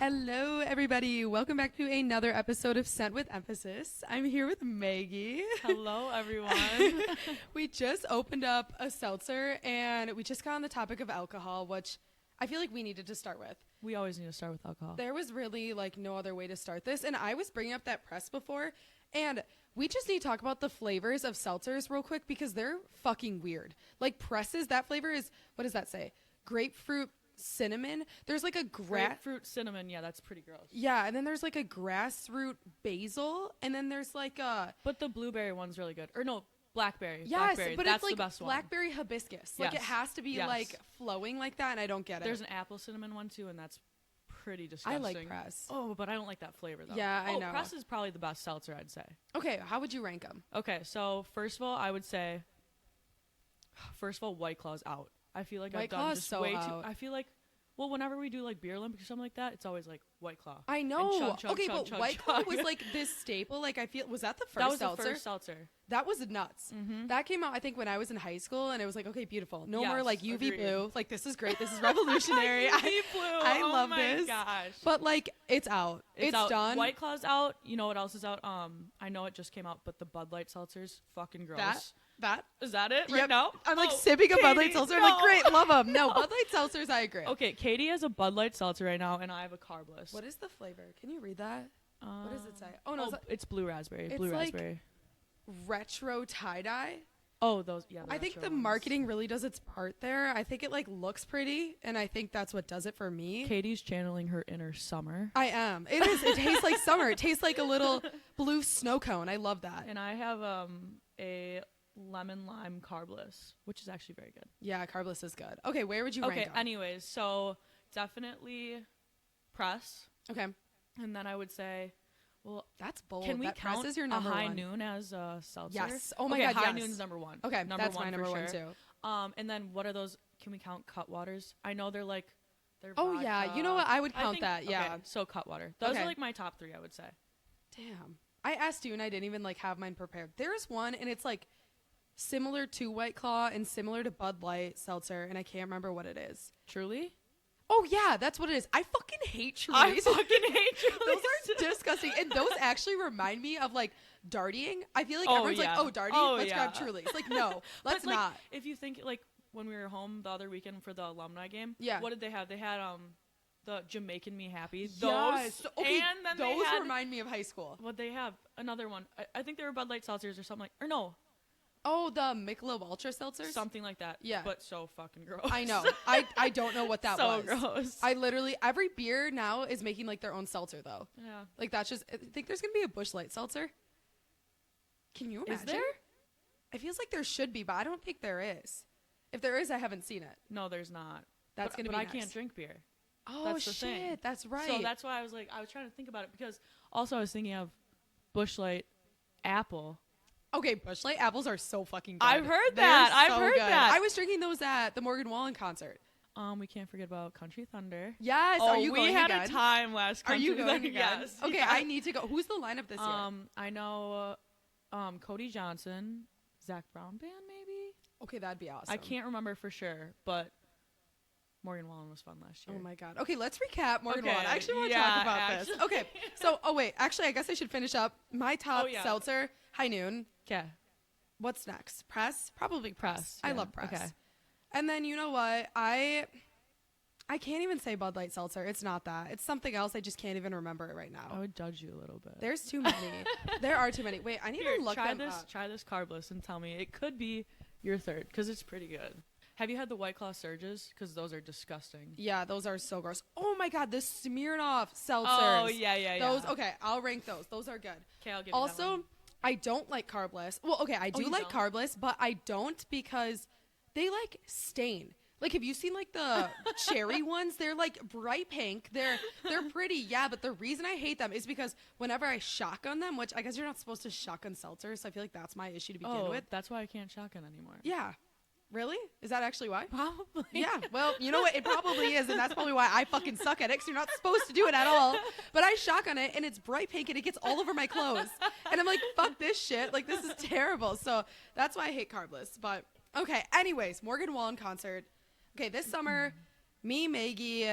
Hello, everybody. Welcome back to another episode of Scent with Emphasis. I'm here with Maggie. Hello, everyone. We just opened up a seltzer, and we just got on the topic of alcohol, which I feel like we needed to start with. We always need to start with alcohol. There was really, no other way to start this, and I was bringing up that press before, and we just need to talk about the flavors of seltzers real quick because they're fucking weird. Like, presses, that flavor is, what does that say? Grapefruit cinnamon. There's like a grapefruit cinnamon. Yeah, that's pretty gross. Yeah, and then there's like a grassroot basil, and then there's like a. But the blueberry one's really good. Or no, blackberry. Yes, blackberry. but That's it's like the best blackberry hibiscus. Like it has to be like flowing like that, and I don't get it. There's an apple cinnamon one too, and that's pretty disgusting. I like press. Oh, but I don't like that flavor though. Yeah, I know. Press is probably the best seltzer, I'd say. Okay, how would you rank them? Okay, so first of all, I would say, White Claw's out. I feel like I've done just way too. I feel like. Well, whenever we do like beer Olympics or something like that, it's always like White Claw. I know. Okay, but White Claw chug. was like this staple. Like I feel, was that the first That was seltzer? the first seltzer. That was nuts. Mm-hmm. That came out, I think, when I was in high school, and it was like, okay, beautiful. No more like UV agreed. Blue. Like this is great. This is revolutionary. UV Blue. I love this. Oh my gosh. But like, it's out. It's out. done. White Claw's out. You know what else is out? I know it just came out, but the Bud Light seltzer's fucking gross. That is that it? Yep. Right now? I'm like sipping a Bud Light seltzer. No. I'm like, great, love them. No, Bud Light seltzers, I agree. Okay, Katie has a Bud Light seltzer right now, and I have a carbless. What is the flavor? Can you read that? What does it say? Oh no, it's blue raspberry. It's blue like raspberry. Retro tie dye. Oh, those. Yeah. I think the marketing really does its part there. I think it like looks pretty, and I think that's what does it for me. Katie's channeling her inner summer. I am. It is. It tastes like summer. It tastes like a little blue snow cone. I love that. And I have a lemon lime carbless, which is actually very good. Yeah, carbless is good. Okay, where would you rank them? Anyways, so definitely press. Okay. And then I would say, well, that's bold. Can we count press is your number a high one. noon as a seltzer? Yes. Oh my God, high yes. noon's number one. Okay, that's my number one too. And then what are those? Can we count Cutwaters? I know they're Oh vodka. yeah, you know what? I would count that. Yeah. Okay, so Cutwater. Those are like my top three, I would say. Damn. I asked you and I didn't even like have mine prepared. There's one and it's like similar to White Claw and similar to Bud Light seltzer, and I can't remember what it is. Truly? Oh yeah, that's what it is. I fucking hate Trulies. I fucking hate Trulies. Those are disgusting, and those actually remind me of like darting. I feel like everyone's like, "Oh, darting, let's grab Trulies." Like, no, let's not. If you think like when we were home the other weekend for the alumni game, yeah, what did they have? They had the Jamaican Me Happy. Yes. Those. Okay, and then those they had, remind me of high school. What they have? Another one. I think they were Bud Light seltzers or something like. Or no. Oh, the Michelob Ultra seltzers? Something like that. Yeah. But so fucking gross. I know. I don't know what that was. So gross. I literally, every beer now is making like their own seltzer though. Yeah. Like that's just, I think there's going to be a Busch Light seltzer. Can you imagine? Is there? It feels like there should be, but I don't think there is. If there is, I haven't seen it. No, there's not. That's going to be But next. I can't drink beer. Oh, that's the shit. thing. That's right. So that's why I was trying to think about it because also I was thinking of Busch Light apple. Okay, Busch Light apples are so fucking good. I've heard that. I've heard that. I was drinking those at the Morgan Wallen concert. We can't forget about Country Thunder. Yes. Are you going again? We had a time last Country Are you going Thunder. again? Yes. Okay, yes. I need to go. Who's the lineup this year? I know Cody Johnson, Zach Brown Band, maybe? Okay, that'd be awesome. I can't remember for sure, but Morgan Wallen was fun last year. Oh my God. Okay, let's recap Morgan Wallen. I actually want to talk about this. Okay, so, actually, I guess I should finish up. My top seltzer, High Noon. Okay. What's next? Press? Probably Press. Yeah. I love Press. Okay. And then, you know what? I can't even say Bud Light seltzer. It's not that. It's something else. I just can't even remember it right now. I would judge you a little bit. There's too many. There are too many. Wait, I need to look them up. Try this carbless and tell me. It could be your third because it's pretty good. Have you had the White Claw Surges? Because those are disgusting. Yeah, those are so gross. Oh my God, the Smirnoff seltzers. Oh, yeah. Those, okay, I'll rank those. Those are good. Okay, I'll give you also, that one. I don't like carbless. Well, okay, I do like carbless, but I don't because they like stain. Like, have you seen like the cherry ones? They're like bright pink. They're pretty, yeah. But the reason I hate them is because whenever I shotgun them, which I guess you're not supposed to shotgun seltzers, so I feel like that's my issue to begin with. That's why I can't shotgun anymore. Yeah. Really? Is that actually why? Probably. Yeah. Well, you know what? It probably is, and that's probably why I fucking suck at it, because you're not supposed to do it at all. But I shotgun it, and it's bright pink, and it gets all over my clothes. And I'm like, fuck this shit. Like, this is terrible. So that's why I hate carbless. But, okay. Anyways, Morgan Wallen concert. Okay, this summer, me, Maggie,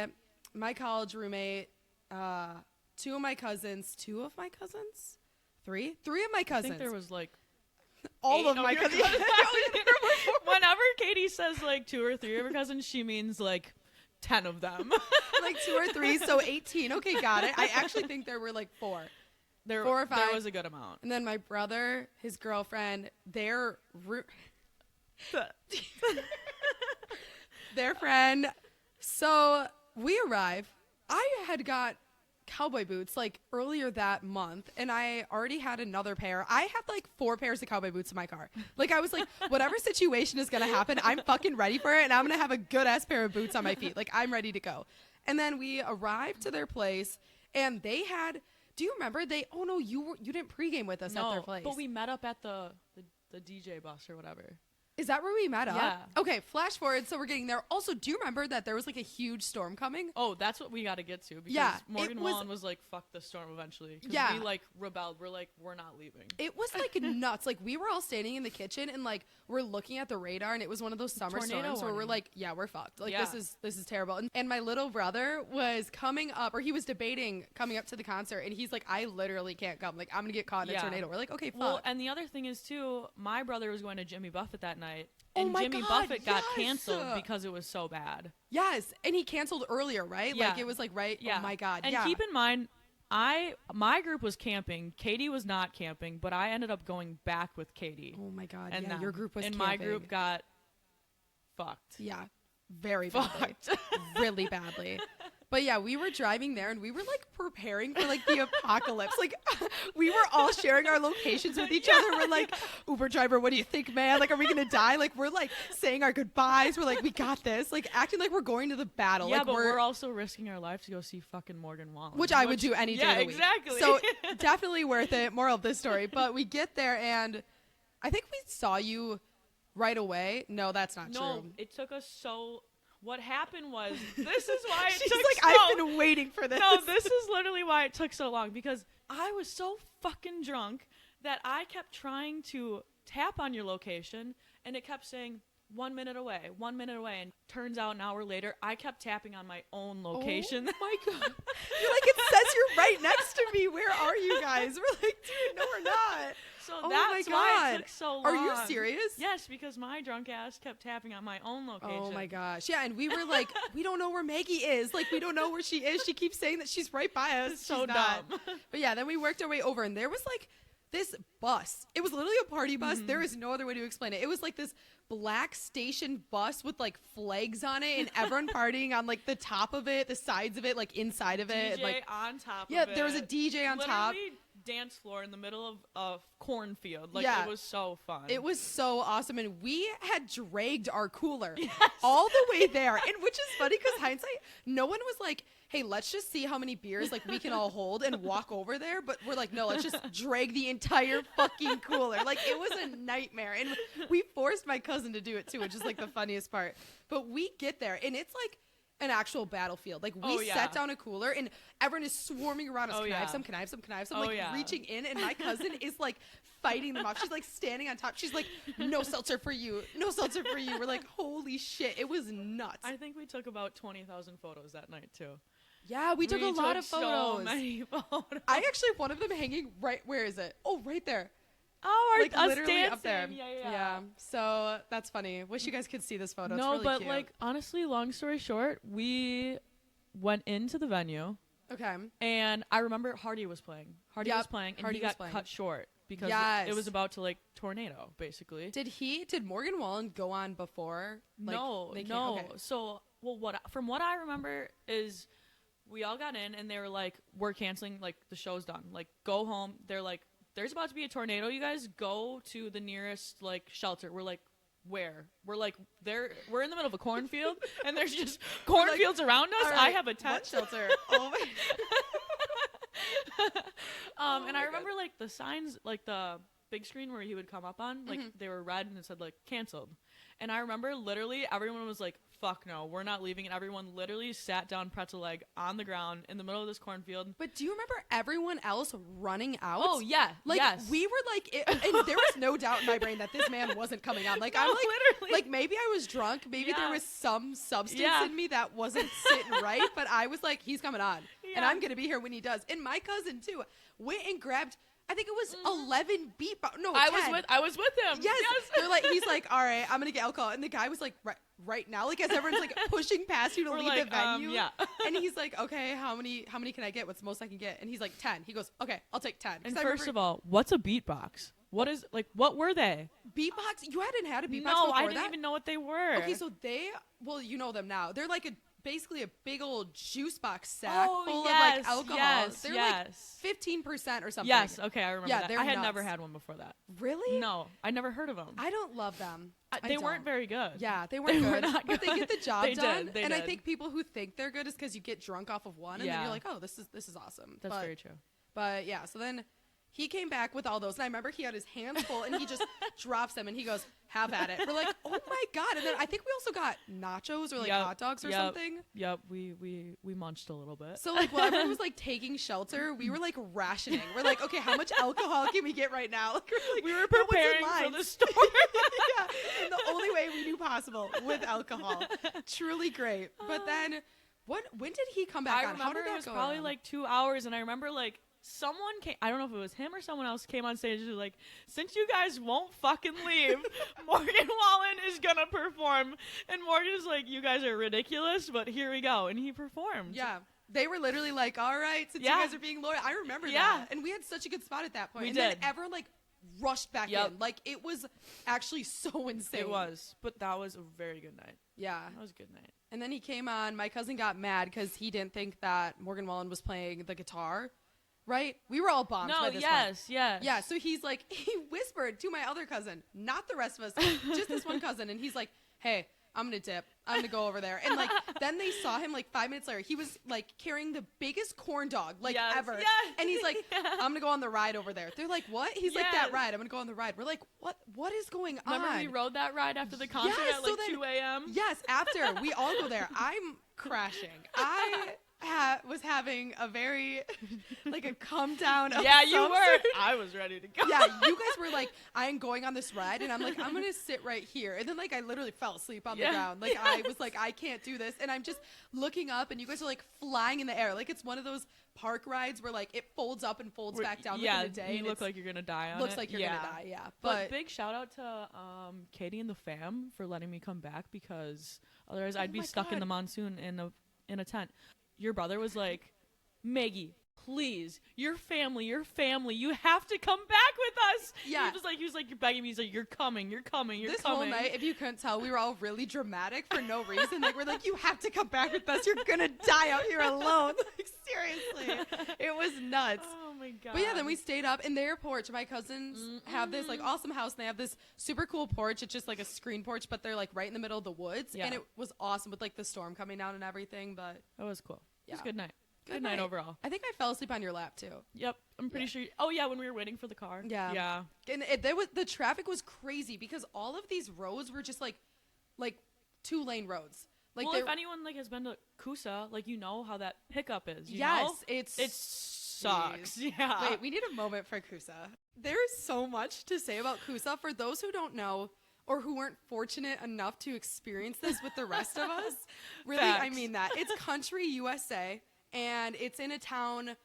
my college roommate, Two of my cousins, three of my cousins. I think there was like all of my cousins. Whenever Katie says like 2 or 3 of her cousins, she means like 10 of them. Like 2 or 3, so 18. Okay, got it. I actually think there were like 4. 4 or 5. There was a good amount. And then my brother, his girlfriend, their friend. So we arrive. I had got cowboy boots like earlier that month, and I already had another pair. I had like 4 pairs of cowboy boots in my car. Like I was like, whatever situation is gonna happen, I'm fucking ready for it, and I'm gonna have a good ass pair of boots on my feet. Like I'm ready to go. And then we arrived to their place, and they had. Do you remember they? Oh no, you didn't pregame with us at their place. But we met up at the DJ bus or whatever. Is that where we met up? Yeah. Okay, flash forward. So we're getting there. Also, do you remember that there was like a huge storm coming? Oh, that's what we got to get to. Because yeah, Morgan Wallen was like, fuck the storm eventually. Yeah. We like rebelled. We're like, we're not leaving. It was like nuts. Like we were all standing in the kitchen and like we're looking at the radar, and it was one of those summer storms where we're like, yeah, we're fucked. Like this is terrible. And my little brother was coming up, or he was debating coming up to the concert, and he's like, I literally can't come. Like I'm gonna get caught in a tornado. We're like, okay, fuck. Well, and the other thing is too, my brother was going to Jimmy Buffett that night. Oh And my Jimmy God, Buffett got canceled because it was so bad. Yes, and he canceled earlier, right? Yeah. Like it was like right. Yeah. Oh my God. And keep in mind, my group was camping. Katie was not camping, but I ended up going back with Katie. Oh my God. And your group was. And camping. my group got fucked. Yeah, very badly. Really badly. But yeah, we were driving there, and we were like preparing for like the apocalypse. Like we were all sharing our locations with each other. We're like, Uber driver, what do you think, man? Like, are we gonna die? Like we're like saying our goodbyes. We're like, we got this. Like acting like we're going to the battle. Yeah, like, but we're also risking our life to go see fucking Morgan Wallen. Which I would do any day of the week. Exactly. So definitely worth it. Moral of this story. But we get there, and I think we saw you right away. No, that's not true. No, it took us so... What happened was, this is why it She's took like, I've been waiting for this. No, this is literally why it took so long, because I was so fucking drunk that I kept trying to tap on your location, and it kept saying 1 minute away, 1 minute away, and turns out an hour later, I kept tapping on my own location. Oh my God. You're like, it says you're right next to me. Where are you guys? We're like, dude, no, we're not. So that's why it took so long. Are you serious? Yes, because my drunk ass kept tapping on my own location. Oh my gosh. Yeah, and we were like, we don't know where Maggie is. Like, we don't know where she is. She keeps saying that she's right by us. It's so she's not. dumb. But yeah, then we worked our way over, and there was like this bus. It was literally a party bus. Mm-hmm. There is no other way to explain it. It was like this black station bus with like flags on it, and everyone partying on like the top of it, the sides of it, like inside of it. DJ like on top of it. Yeah, there was a DJ on top. Dance floor in the middle of a cornfield. Like, yeah. It was so fun. It was so awesome, and we had dragged our cooler all the way there, and which is funny because hindsight, no one was like, hey, let's just see how many beers like we can all hold and walk over there. But we're like, no, let's just drag the entire fucking cooler. Like, it was a nightmare, and we forced my cousin to do it too, which is like the funniest part. But we get there, and it's like an actual battlefield. Like, we set down a cooler, and everyone is swarming around us. Can I have some? Can I have some? Can I have some? Like, reaching in, and my cousin is like fighting them off. She's like standing on top. She's like, no seltzer for you. No seltzer for you. We're like, holy shit. It was nuts. I think we took about 20,000 photos that night too. Yeah, we took a lot of photos. So many photos. I actually have one of them hanging right. Where is it? Oh, right there. Oh, like literally dancing. Up there. Yeah. So that's funny. Wish you guys could see this photo. No, it's really but cute. like honestly, long story short, we went into the venue. Okay. And I remember Hardy was playing. Hardy was playing, and he got cut short because it was about to like tornado, basically. Did Morgan Wallen go on before? Like, no. Okay. So, from what I remember is we all got in, and they were like, "We're canceling. Like, the show's done. Like, go home." They're like, "There's about to be a tornado. You guys go to the nearest like shelter." We're like, "Where?" We're like, we're in the middle of a cornfield, and there's just cornfields around us. Right, I have a tent. What shelter? Oh my. And I remember like the signs, like the big screen where he would come up on, like they were red and it said like canceled. And I remember literally everyone was like fuck no, we're not leaving. And everyone literally sat down pretzel leg on the ground in the middle of this cornfield. But do you remember everyone else running out? Oh, yeah. Like, yes. we were like, and there was no doubt in my brain that this man wasn't coming on. Like, No, I'm like, literally. like maybe I was drunk. Maybe there was some substance in me that wasn't sitting right. But I was like, he's coming on. And I'm going to be here when he does. And my cousin, too, went and grabbed, I think it was 11 beatbox. No, 10. I was with him. Yes. They're like, he's like, all right, I'm going to get alcohol. And the guy was like, right now, like as everyone's like pushing past you to leave the venue. And he's like, okay, how many can I get? What's the most I can get? And he's like, 10. He goes, okay, I'll take 10. And first of all, what's a beatbox? What were they? Beatbox? You hadn't had a beatbox No, before I didn't even know what they were. Okay, so you know them now. They're like basically a big old juice box sack full of like alcohol. They're like 15% or something. Yes, okay, I remember that. I had nuts. never had one before that. Really? No, I never heard of them. I don't love them. They weren't very good. Yeah, they weren't good. Not but good. they get the job done. They and did. I think people who think they're good is because you get drunk off of one and then you're like, oh, this is awesome. That's very true. But yeah, so then he came back with all those, and I remember he had his hands full, and he just drops them, and he goes, have at it. We're like, oh my God. And then I think we also got nachos or like hot dogs or something. Yep, we munched a little bit. So like while everyone was like taking shelter, we were like rationing. We're like, okay, how much alcohol can we get right now? Like, we were preparing for the storm. in the only way we knew possible with alcohol. Truly great. But then when did he come back on? How did that it was go probably around? like 2 hours, and I remember like someone came, I don't know if it was him or someone else came on stage and was like, since you guys won't fucking leave, Morgan Wallen is gonna perform. And Morgan is like, you guys are ridiculous, but here we go. And he performed. Yeah. They were literally like, all right, since you guys are being loyal. I remember that. And we had such a good spot at that point. Then everyone like rushed back in. Like it was actually so insane. It was. But that was a very good night. Yeah. That was a good night. And then he came on. My cousin got mad because he didn't think that Morgan Wallen was playing the guitar. Right? We were all bombed by this one. Yeah, so he's like, he whispered to my other cousin, not the rest of us, just this one cousin. And he's like, hey, I'm going to dip. I'm going to go over there. And like, then they saw him like 5 minutes later. He was like carrying the biggest corn dog like ever. Yes. And he's like, I'm going to go on the ride over there. They're like, what? He's like, that ride. I'm going to go on the ride. We're like, what is going on? Remember we rode that ride after the concert at like 2 a.m.? Yes, after. We all go there. I'm crashing. I was having a very, like a come down. Yeah, you were. I was ready to go. Yeah, you guys were like, I'm going on this ride, and I'm like, I'm gonna sit right here, and then like I literally fell asleep on the ground. Like I was like, I can't do this, and I'm just looking up, and you guys are like flying in the air, like it's one of those park rides where like it folds up and folds back down within a day. You look like you're gonna die on looks it. like you're gonna die. Yeah, but big shout out to Katie and the fam for letting me come back, because otherwise I'd be stuck in the monsoon in a tent. Your brother was like, Maggie, please, your family, you have to come back with us. Yeah. He was like, you're begging me. He's like, you're coming. This whole night, if you couldn't tell, we were all really dramatic for no reason. Like, we're like, you have to come back with us. You're gonna die out here alone. Like, seriously. It was nuts. Oh my God. But yeah, then we stayed up in their porch. My cousins have this like awesome house, and they have this super cool porch. It's just like a screen porch, but they're like right in the middle of the woods. Yeah. And it was awesome with like the storm coming down and everything. But that was cool. Yeah. It was a good night. Good night overall. I think I fell asleep on your lap too. Yep, I'm pretty sure. Oh yeah, when we were waiting for the car. Yeah. And the traffic was crazy because all of these roads were just like 2-lane roads. Like, well, if anyone like has been to Coosa, like you know how that pickup is. You yes, know? It sucks. Yeah. Wait, we need a moment for Coosa. There is so much to say about Coosa. For those who don't know, or who weren't fortunate enough to experience this with the rest of us, really, Facts. I mean that. It's country USA, and it's in a town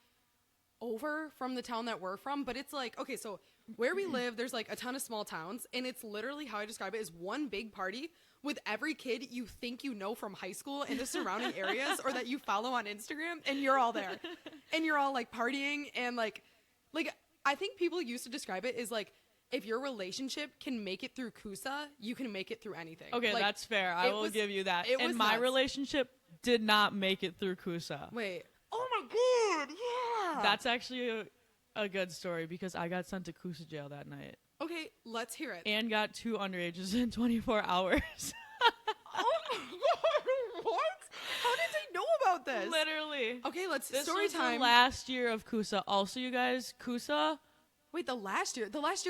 over from the town that we're from, but it's like, okay, so where we live, there's like a ton of small towns, and it's literally, how I describe it, is one big party with every kid you think you know from high school in the surrounding areas or that you follow on Instagram, and you're all there. And you're all like partying, and like I think people used to describe it as like, if your relationship can make it through Coosa, you can make it through anything. Okay, like, that's fair. I will give you that. It was my nuts. relationship did not make it through Coosa. Wait. Oh my God. Yeah. That's actually a good story, because I got sent to Coosa jail that night. Okay, let's hear it. And got 2 underages in 24 hours. Oh my God. What? How did they know about this? Literally. Okay, This story was time. the last year of Coosa. Also, you guys, Coosa. Wait, the last year I was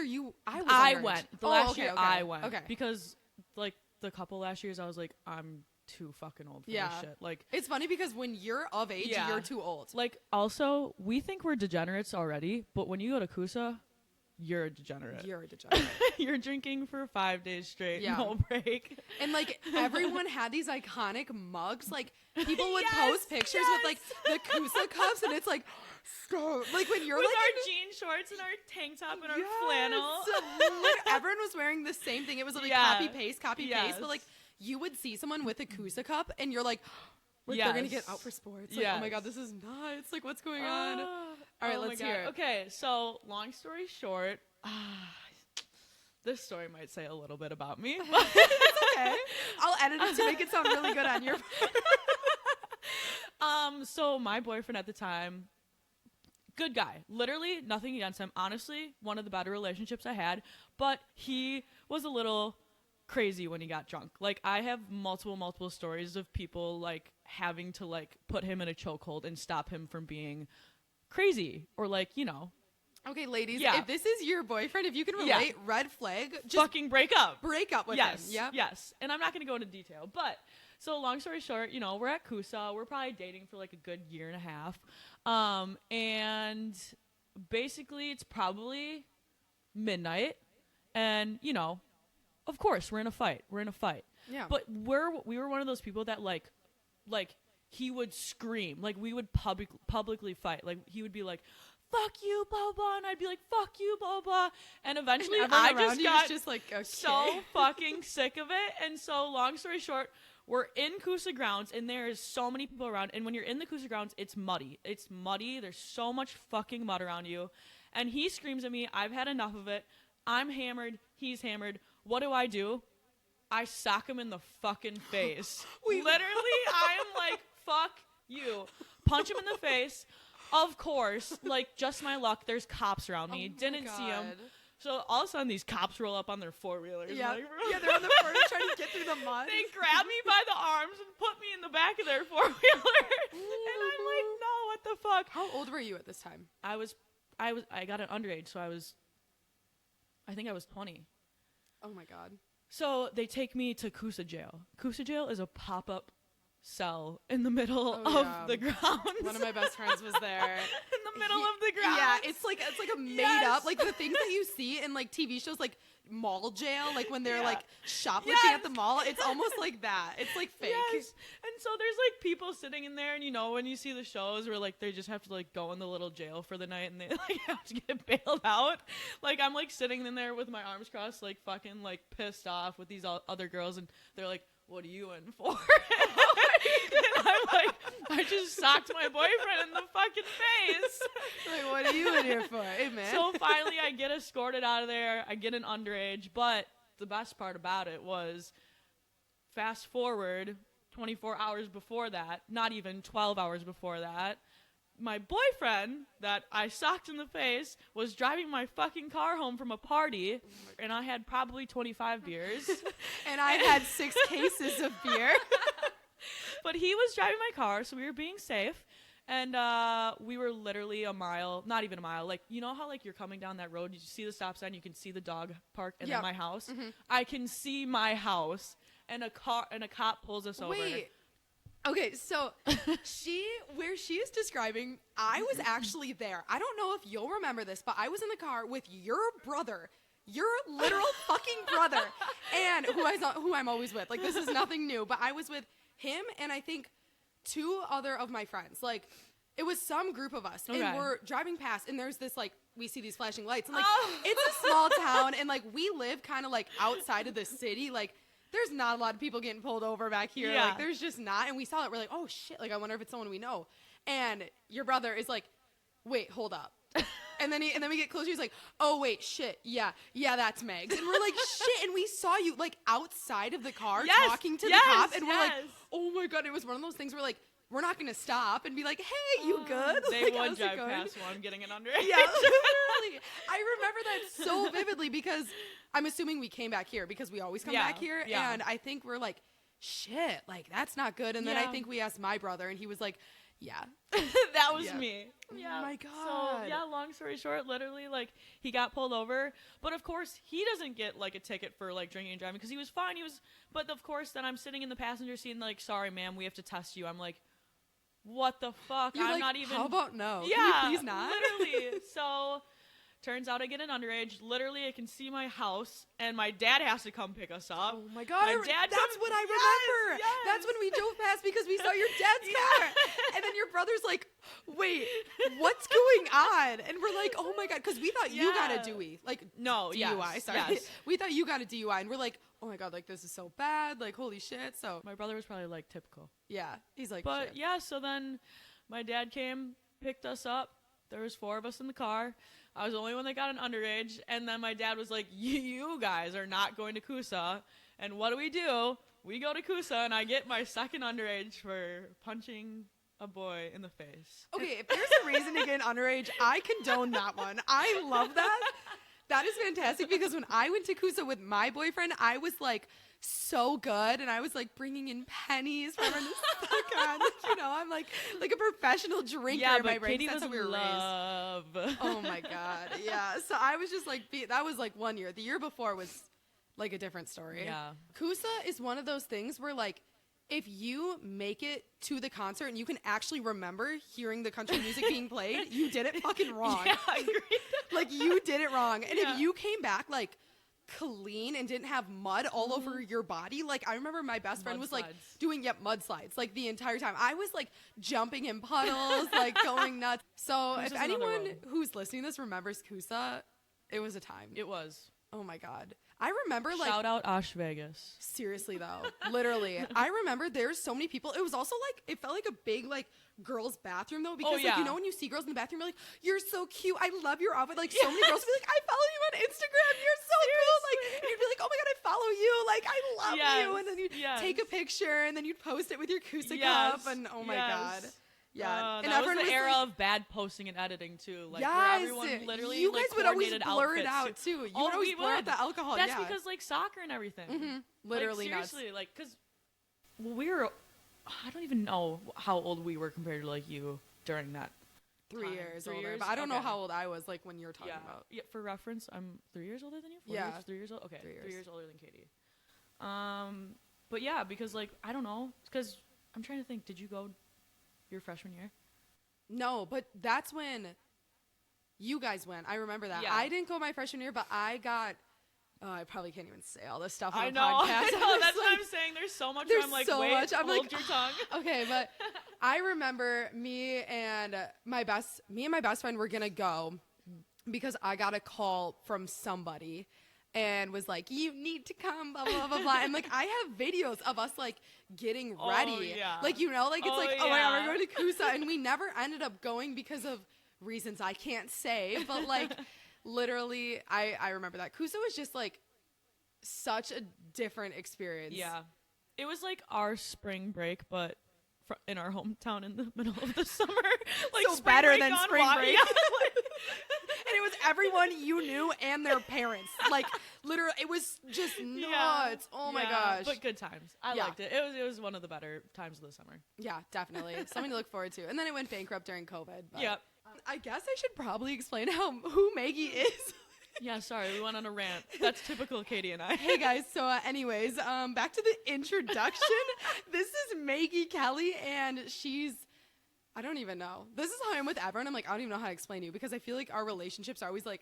I underage. went. The Oh, last okay, year okay. I went. Okay. Because like the couple last years I was like, I'm too fucking old for this shit. Like, it's funny because when you're of age, you're too old. Like, also, we think we're degenerates already, but when you go to Coosa, you're a degenerate. You're drinking for 5 days straight, no break. And like everyone had these iconic mugs. Like people would post pictures with like the Coosa cups, and it's like, like when you're with like our jean shorts and our tank top and our flannel. Everyone was wearing the same thing. It was like copy paste. But like you would see someone with a Coosa cup, and you're like, they're gonna get out for sports. Like, oh my god, this is nuts. Like, what's going on? All right, let's hear it. Okay, so long story short, this story might say a little bit about me, but it's okay. I'll edit it to make it sound really good on your part. So my boyfriend at the time, good guy, literally nothing against him. Honestly, one of the better relationships I had, but he was a little crazy when he got drunk. Like, I have multiple stories of people like having to like put him in a chokehold and stop him from being crazy, or like, you know. Okay, ladies, if this is your boyfriend, if you can relate, red flag, just fucking break up with him. Yes. And I'm not gonna go into detail, but so long story short, you know, we're at Coosa, we're probably dating for like a good year and a half, and basically it's probably midnight, and you know, of course we're in a fight, yeah, but we were one of those people that like he would scream, like we would publicly fight, like he would be like, fuck you, blah blah, and I'd be like, fuck you, blah blah, and eventually I just got just like, okay, so fucking sick of it. And so long story short, we're in Coosa grounds, and there is so many people around, and when you're in the Coosa grounds, it's muddy, there's so much fucking mud around you, and he screams at me. I've had enough of it. I'm hammered, he's hammered. What do? I sock him in the fucking face. Literally, I am like, fuck you. Punch him in the face. Of course, like, just my luck, there's cops around me. Didn't see him. So all of a sudden, these cops roll up on their four-wheelers. Yeah, like, they're on the front trying to get through the mud. They grab me by the arms and put me in the back of their four-wheeler. And I'm like, no, what the fuck? How old were you at this time? I got an underage, so I think I was 20. Oh my god. So they take me to Coosa jail. Coosa jail is a pop-up cell in the middle of the grounds. One of my best friends was there. In the middle of the grounds. Yeah, it's like a made up, like the things that you see in like TV shows, like mall jail, like when they're like shoplifting at the mall. It's almost like that. It's like fake. Yes. And so there's like people sitting in there, and you know when you see the shows where like they just have to like go in the little jail for the night, and they like have to get bailed out. Like I'm like sitting in there with my arms crossed, like fucking like pissed off with these other girls, and they're like, "What are you in for?" And I'm like, I just socked my boyfriend in the fucking face. Like, what are you in here for? Hey, man. So finally I get escorted out of there. I get an underage. But the best part about it was, fast forward 24 hours before that, not even 12 hours before that, my boyfriend that I socked in the face was driving my fucking car home from a party, and I had probably 25 beers. And I had 6 cases of beer. But he was driving my car, so we were being safe, and we were literally a mile, not even a mile. Like, you know how like you're coming down that road, you see the stop sign, you can see the dog park, and then my house. Mm-hmm. I can see my house, and a cop pulls us over. Wait. Okay, so where she is describing, I was actually there. I don't know if you'll remember this, but I was in the car with your brother, your literal fucking brother, and who I'm always with. Like, this is nothing new, but I was with him and I think 2 other of my friends. Like, it was some group of us, and we're driving past, and there's this, like, we see these flashing lights, and like, it's a small town, and like, we live kind of like outside of the city. Like, there's not a lot of people getting pulled over back here. Yeah. Like, there's just not. And we saw it. We're like, oh shit. Like, I wonder if it's someone we know. And your brother is like, wait, hold up. And then we get closer. He's like, oh wait, shit. Yeah, that's Megs. And we're like, shit. And we saw you like outside of the car talking to the cop. And we're like, oh my God. It was one of those things where like, we're not going to stop and be like, hey, you good? They like, would drive past one getting an underage. Yeah, literally. I remember that so vividly because I'm assuming we came back here because we always come back here. Yeah. And I think we're like, shit, like, that's not good. And then I think we asked my brother, and he was like, yeah. That was me. Yeah. Yeah. my God. So, yeah, long story short, literally, like, he got pulled over. But, of course, he doesn't get, like, a ticket for, like, drinking and driving because he was fine. But, of course, then I'm sitting in the passenger seat and, like, sorry, ma'am, we have to test you. I'm like, what the fuck? You're I'm like, not even. how about no? Yeah. Can we please not? Literally. So. Turns out I get an underage. Literally, I can see my house, and my dad has to come pick us up. Oh my God! That's what I remember. Yes. That's when we drove past because we saw your dad's car, and then your brother's like, "Wait, what's going on?" And we're like, "Oh my God!" Because we thought you got a Dewey, like no DUI. Yes, sorry, yes. We thought you got a DUI, and we're like, "Oh my God, like this is so bad, like holy shit." So my brother was probably like typical. yeah, he's like, but shit. yeah. So then my dad came, picked us up. There was 4 of us in the car. I was the only one that got an underage. And then my dad was like, you guys are not going to Coosa. And what do? We go to Coosa, and I get my second underage for punching a boy in the face. Okay, if there's a reason to get an underage, I condone that one. I love that. That is fantastic because when I went to Coosa with my boyfriend, I was like so good, and I was like bringing in pennies for everyone to suck on. You know, I'm like a professional drinker in my brain. That's how we were raised. Oh my God, yeah. So I was just like, that was like 1 year. The year before was like a different story. Yeah. Coosa is one of those things where like, if you make it to the concert and you can actually remember hearing the country music being played, you did it fucking wrong. Yeah, I agree. Like, you did it wrong. And Yeah. if you came back, like, clean and didn't have mud all over your body, like, I remember my best friend was, like, doing, mudslides, like, the entire time. I was, like, jumping in puddles, like, going nuts. So Coosa's if anyone who's listening to this remembers Coosa, it was a time. It was. Oh, my God. I remember, like... Shout out Osh Vegas. Seriously, though. Literally. I remember there's so many people. It was also, like, it felt like a big, like, girls' bathroom, though. Because, like, you know when you see girls in the bathroom, you're like, you're so cute. I love your outfit. Like, so many girls would be like, I follow you on Instagram. You're so cool. Like, and you'd be like, oh, my God, I follow you. Like, I love you. And then you'd take a picture, and then you'd post it with your Kusa cup. And, oh, my God. Yeah, and that was the era of bad posting and editing too. Like, where everyone literally you guys would always blur it out too. You would always blur out the alcohol. That's because like soccer and everything. Mm-hmm. Literally, like, seriously, like because we were. I don't even know how old we were compared to like you during that. 3 years 3 older, years? but I don't know how old I was like when you're talking about. Yeah, for reference, I'm 3 years older than you. 4 Yeah, years, 3 years old. Okay, 3 years. 3 years older than Katie. But yeah, because like I don't know, because I'm trying to think. Did you go your freshman year? No, but that's when you guys went. I remember that. Yeah. I didn't go my freshman year, but I got. I probably can't even say all this stuff on I the know. podcast. I know. That's what I'm saying. There's so much. Where I'm like, so wait, much. I'm hold like, your tongue. Okay, but I remember me and my best friend were gonna go because I got a call from somebody and was like, you need to come, blah blah blah blah. And like I have videos of us like getting ready. Yeah. Like, you know, like it's like, yeah. oh my God, we're going to Coosa, and we never ended up going because of reasons I can't say, but like literally I remember that Coosa was just like such a different experience. Yeah, it was like our spring break, but in our hometown in the middle of the summer. Like so better than spring break. Yeah. And it was everyone you knew and their parents. Like, literally, it was just nuts. Yeah. Oh, my gosh. But good times. I liked it. It was one of the better times of the summer. Yeah, definitely. Something to look forward to. And then it went bankrupt during COVID. But yep. I guess I should probably explain who Maggie is. Yeah, sorry, we went on a rant. That's typical Katie and I. Hey, guys. So, anyways, back to the introduction. This is Maggie Kelly, and she's... I don't even know. This is how I'm with everyone. I'm like, I don't even know how to explain to you because I feel like our relationships are always like,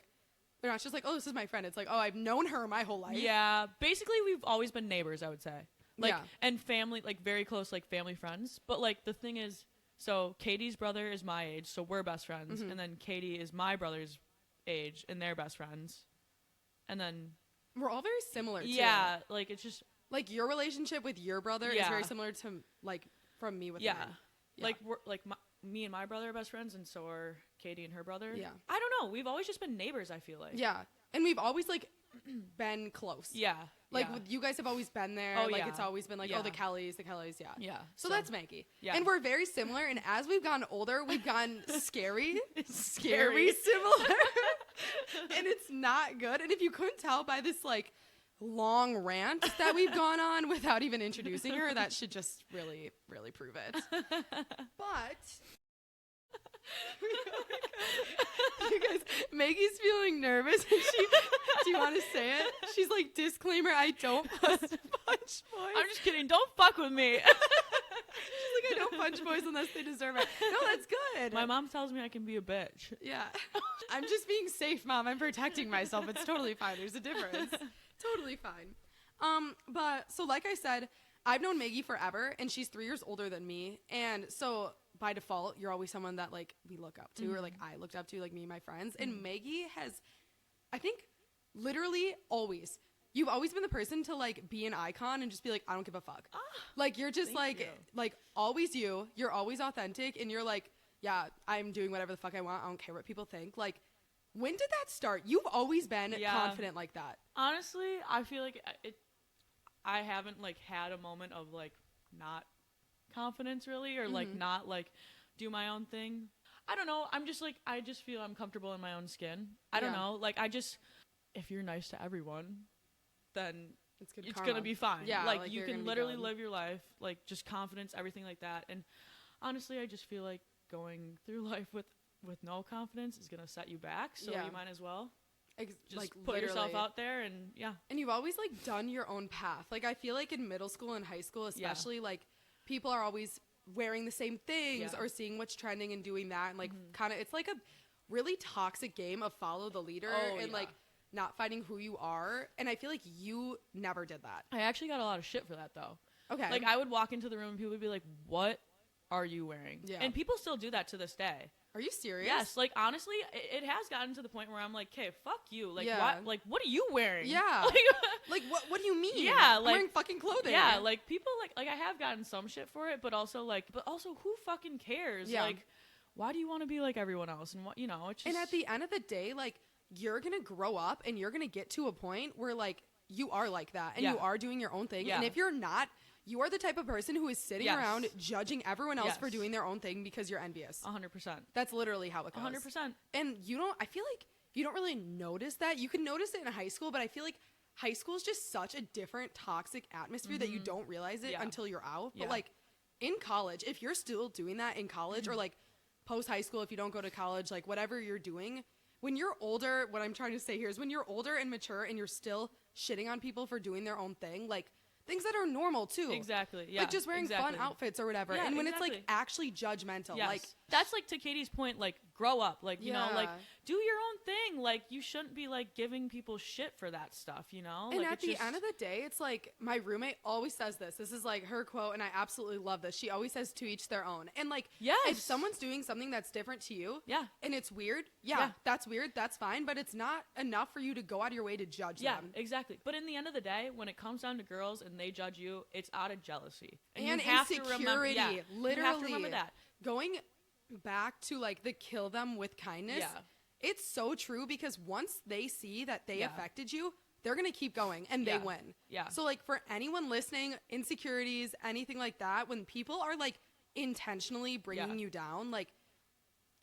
they're not just like, oh, this is my friend. It's like, oh, I've known her my whole life. Yeah. Basically, we've always been neighbors, I would say. Like, yeah. And family, like very close, like family friends. But like the thing is, so Katie's brother is my age, so we're best friends. Mm-hmm. And then Katie is my brother's age, and they're best friends. And then we're all very similar, too. Yeah. Like, it's just. Like, your relationship with your brother is very similar to, like, from me with mine. Yeah. Like, we're, like, me and my brother are best friends, and so are Katie and her brother. Yeah. I don't know. We've always just been neighbors, I feel like. Yeah. And we've always, like, been close. Yeah. Like, you guys have always been there. Oh, like, it's always been, like, oh, the Kellys, yeah. Yeah. So that's Maggie. Yeah. And we're very similar, and as we've gotten older, we've gotten scary similar. And it's not good. And if you couldn't tell by this, like, long rant that we've gone on without even introducing her, that should just really, really prove it. But Maggie's feeling nervous. And do you want to say it? She's like, disclaimer, I don't punch boys. I'm just kidding. Don't fuck with me. She's like, I don't punch boys unless they deserve it. No, that's good. My mom tells me I can be a bitch. Yeah. I'm just being safe, Mom. I'm protecting myself. It's totally fine. There's a difference. Totally fine. But so like I said, I've known Maggie forever, and she's 3 years older than me. And so by default, you're always someone that like we look up to, or like I looked up to, like me and my friends. And Maggie has, I think, literally always. You've always been the person to like be an icon and just be like, I don't give a fuck. Like you're just like always you. You're always authentic, and you're like, yeah, I'm doing whatever the fuck I want. I don't care what people think. Like, when did that start? You've always been confident like that. Honestly, I feel like I haven't like had a moment of like not confidence really, or like not like do my own thing. I don't know. I'm just like, I just feel I'm comfortable in my own skin. I don't know. Like if you're nice to everyone, then it's gonna be fine. Yeah, like you can literally live your life like just confidence, everything like that. And honestly, I just feel like going through life with no confidence is gonna set you back. So you might as well just like put yourself out there. And and you've always like done your own path. Like I feel like in middle school and high school especially, like people are always wearing the same things or seeing what's trending and doing that, and like kind of it's like a really toxic game of follow the leader and like not finding who you are. And I feel like you never did that. I actually got a lot of shit for that though. Okay. Like I would walk into the room and people would be like, what are you wearing? Yeah. And people still do that to this day. Are you serious? Yes. Like honestly, it has gotten to the point where I'm like, hey, fuck you. Like what are you wearing? Yeah. Like what do you mean? Yeah. I'm like wearing fucking clothing. Yeah. Like people like I have gotten some shit for it, but also who fucking cares? Yeah. Like why do you want to be like everyone else? And what, it's just... And at the end of the day, like you're going to grow up and you're going to get to a point where like you are like that and you are doing your own thing. And if you're not, you are the type of person who is sitting around judging everyone else for doing their own thing because you're envious. 100%. That's literally how it goes. 100%. And I feel like you don't really notice that. You can notice it in high school, but I feel like high school is just such a different toxic atmosphere that you don't realize it until you're out. But like in college, if you're still doing that in college or like post high school, if you don't go to college, like whatever you're doing, when you're older, what I'm trying to say here is when you're older and mature and you're still shitting on people for doing their own thing, like things that are normal too. Exactly. Yeah. Like just wearing fun outfits or whatever. Yeah, and when it's like actually judgmental, like that's like to Katie's point, like grow up, like, you know, like do your own thing. Like you shouldn't be like giving people shit for that stuff, you know? And like, at the end of the day, it's like my roommate always says this. This is like her quote, and I absolutely love this. She always says to each their own. And like, if someone's doing something that's different to you, and it's weird, that's weird, that's fine, but it's not enough for you to go out of your way to judge them. Yeah, exactly. But in the end of the day, when it comes down to girls and they judge you, it's out of jealousy. And you have insecurity, to remember, literally. You have to remember that. Going back to like the kill them with kindness, it's so true, because once they see that they affected you, they're gonna keep going and they win. So like for anyone listening, insecurities, anything like that, when people are like intentionally bringing you down, like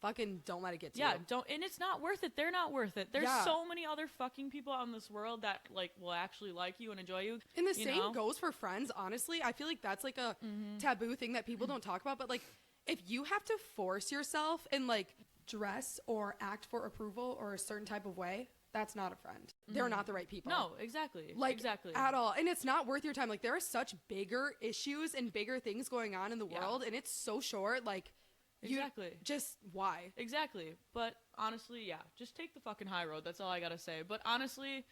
fucking don't let it get to you. Don't. And it's not worth it. They're not worth it. There's so many other fucking people out in this world that like will actually like you and enjoy you. And the same goes for friends, honestly. I feel like that's like a taboo thing that people don't talk about, but like if you have to force yourself and like dress or act for approval or a certain type of way, that's not a friend. They're not the right people. No, exactly. Like, exactly. At all. And it's not worth your time. Like, there are such bigger issues and bigger things going on in the world, and it's so short. Like, just why? Exactly. But honestly, just take the fucking high road. That's all I gotta say. But honestly,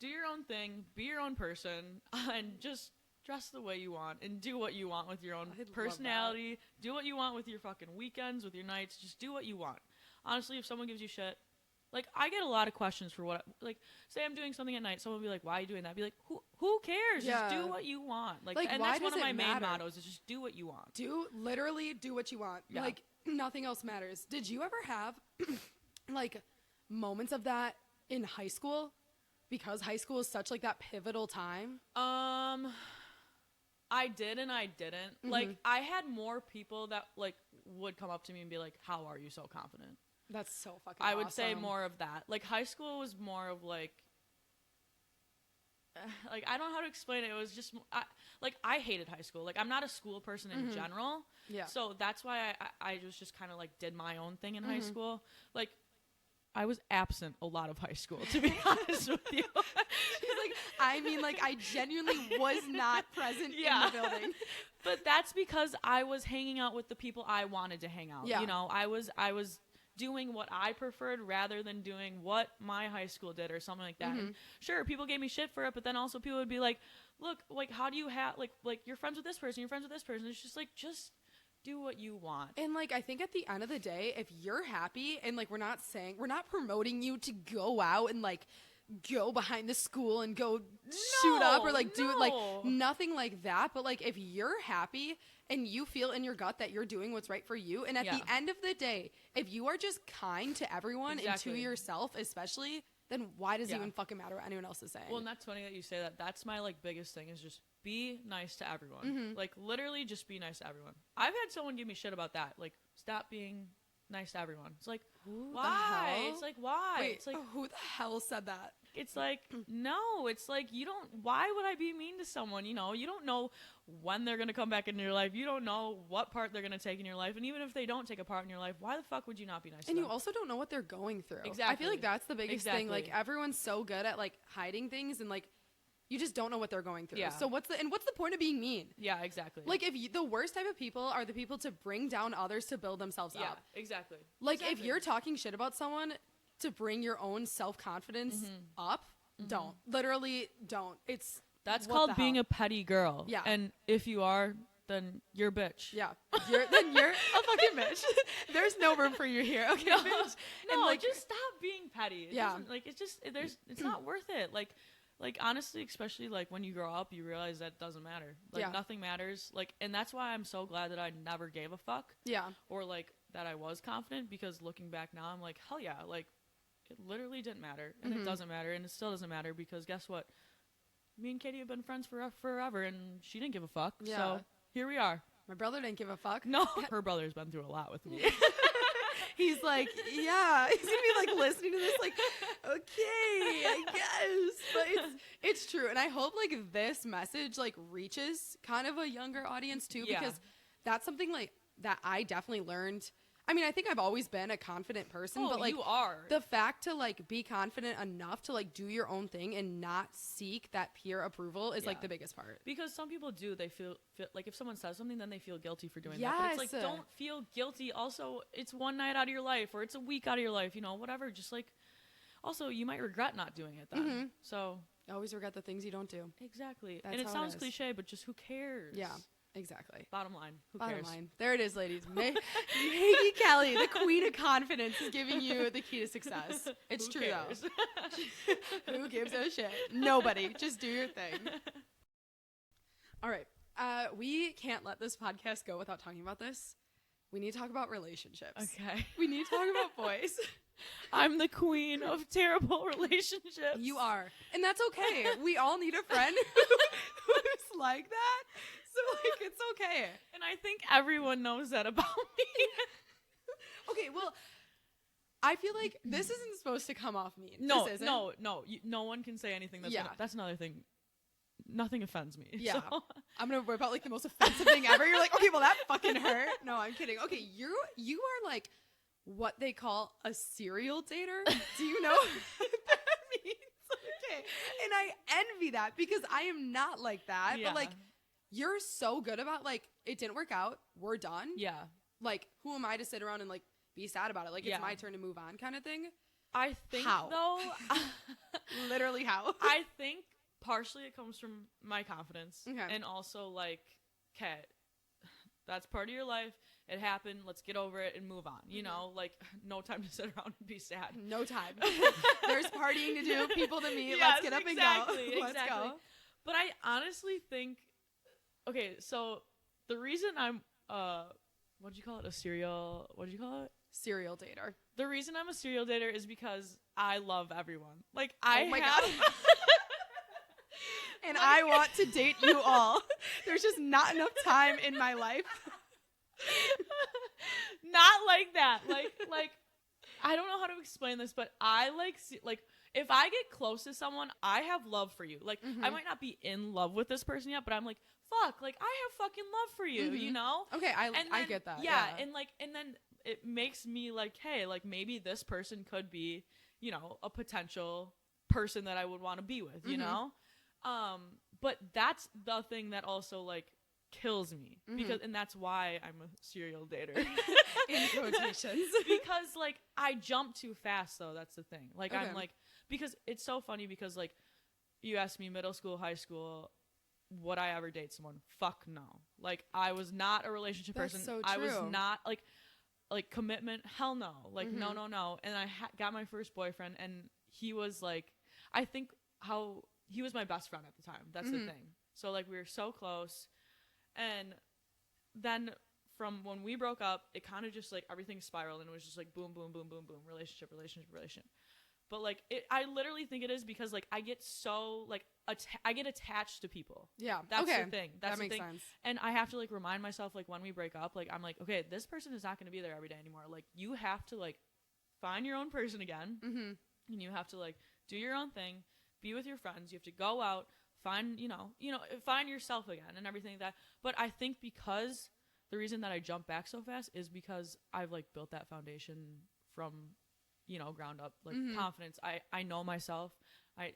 do your own thing, be your own person, and just dress the way you want and do what you want with your own personality. Do what you want with your fucking weekends, with your nights. Just do what you want. Honestly, if someone gives you shit, like, I get a lot of questions for what, like, say I'm doing something at night, someone will be like, why are you doing that? I'd be like, who cares? Just do what you want. Like and that's one of my main mottos, is just do what you want. Literally do what you want. Yeah. Like, nothing else matters. Did you ever have, like, moments of that in high school? Because high school is such, like, that pivotal time. I did and I didn't. Like, I had more people that, like, would come up to me and be like, how are you so confident? That's so fucking I would say more of that. Like, high school was more of, like, I don't know how to explain it. It was just, I hated high school. Like, I'm not a school person in general. Yeah. So that's why I was just kind of, like, did my own thing in high school. Like, I was absent a lot of high school, to be honest with you. She's like, I mean, like, I genuinely was not present in the building. But that's because I was hanging out with the people I wanted to hang out. Yeah. You know, I was doing what I preferred rather than doing what my high school did or something like that. And sure, people gave me shit for it, but then also people would be like, look, like, how do you have, like you're friends with this person, you're friends with this person. It's just like, just do what you want. And like, I think at the end of the day, if you're happy, and like, we're not promoting you to go out and like go behind the school and go shoot up or like do it, like nothing like that. But like, if you're happy and you feel in your gut that you're doing what's right for you, and at the end of the day, if you are just kind to everyone and to yourself especially, then why does it even fucking matter what anyone else is saying? Well, and that's funny that you say that. That's my like biggest thing, is just be nice to everyone. Like, literally just be nice to everyone. I've had someone give me shit about that. Like, stop being nice to everyone. It's like, why? It's like, why? Wait, it's like, who the hell said that? It's like, no, it's like, you don't, why would I be mean to someone? You know, you don't know when they're going to come back into your life. You don't know what part they're going to take in your life. And even if they don't take a part in your life, why the fuck would you not be nice to them? And you also don't know what they're going through. Exactly. I feel like that's the biggest thing. Like, everyone's so good at like hiding things, and like, you just don't know what they're going through. Yeah. So what's the point of being mean? Yeah, exactly. Like, the worst type of people are the people to bring down others to build themselves up. Yeah, exactly. Like, if you're talking shit about someone to bring your own self-confidence up, don't. Literally don't. That's called being a petty girl. Yeah. And if you are, then you're a bitch. Yeah. Then you're a fucking bitch. There's no room for you here. Okay, bitch. No, and like, just stop being petty. It's not worth it. Like, honestly, especially like when you grow up, you realize that doesn't matter. Like, nothing matters. Like, and that's why I'm so glad that I never gave a fuck. Yeah. Or like that I was confident, because looking back now, I'm like, hell yeah, like, it literally didn't matter, and it doesn't matter, and it still doesn't matter, because guess what? Me and Katie have been friends forever, and she didn't give a fuck. Yeah. So here we are. My brother didn't give a fuck. No, her brother's been through a lot with me. He's like, yeah, he's gonna be like listening to this, like, okay, I guess, but it's true, and I hope like this message like reaches kind of a younger audience too, because that's something like that I definitely learned. I mean, I think I've always been a confident person, but like, you are. The fact to like be confident enough to like do your own thing and not seek that peer approval is like the biggest part. Because some people do, they feel like if someone says something, then they feel guilty for doing that. But it's like, don't feel guilty. Also, it's one night out of your life, or it's a week out of your life, you know, whatever. Just like, also, you might regret not doing it then. So you always regret the things you don't do. Exactly. That's and it sounds cliche, but just who cares? Yeah. Exactly. Bottom line. Who cares? Bottom line. There it is, ladies. Maggie Kelly, the queen of confidence, is giving you the key to success. It's true, though. Who gives a shit? Nobody. Just do your thing. All right. We can't let this podcast go without talking about this. We need to talk about relationships. Okay. We need to talk about boys. I'm the queen of terrible relationships. You are. And that's okay. We all need a friend who's like that. So, like, it's okay. And I think everyone knows that about me. Okay, well, I feel like this isn't supposed to come off mean. No, this isn't. no one can say anything that's another thing. Nothing offends me. Yeah. So. I'm going to whip out, like, the most offensive thing ever. You're like, okay, well, that fucking hurt. No, I'm kidding. Okay, you are, like, what they call a serial dater. Do you know what that means? Okay. And I envy that, because I am not like that. Yeah. But, like, you're so good about, like, it didn't work out, we're done. Yeah. Like, who am I to sit around and, like, be sad about it? Like, it's my turn to move on kind of thing. I think, though. Literally how? I think partially it comes from my confidence. Okay. And also, like, okay, that's part of your life. It happened. Let's get over it and move on. You know, like, no time to sit around and be sad. No time. There's partying to do, people to meet. Yes, let's get up and go. Let's go. But I honestly think, okay, so the reason I'm, what did you call it? Serial dater. The reason I'm a serial dater is because I love everyone. Like, God. And like, I want to date you all. There's just not enough time in my life. Not like that. Like, I don't know how to explain this, but I like, if I get close to someone, I have love for you. Like, I might not be in love with this person yet, but I'm like, fuck, like, I have fucking love for you, you know? Okay, I get that. Yeah, and then it makes me like, hey, like maybe this person could be, you know, a potential person that I would want to be with, you know? But that's the thing that also like kills me because, and that's why I'm a serial dater. In quotations. Because like I jump too fast though. That's the thing. Like I'm like, because it's so funny because like you asked me middle school, high school, would I ever date someone? Fuck no. Like I was not a relationship person. So true. I was not like commitment. Hell no. Like no. And I got my first boyfriend and he was like, I think how he was my best friend at the time. That's the thing. So like we were so close. And then from when we broke up, it kind of just like everything spiraled and it was just like boom, boom, boom, boom, boom, relationship. But like I literally think it is because like I get so like I get attached to people. Yeah, that's the thing. That's that the makes thing. sense. And I have to like remind myself like when we break up, like I'm like, okay, this person is not going to be there every day anymore. Like you have to like find your own person again, and you have to like do your own thing, be with your friends. You have to go out, find find yourself again and everything like that. But I think because the reason that I jump back so fast is because I've like built that foundation from ground up, like confidence. I know myself. I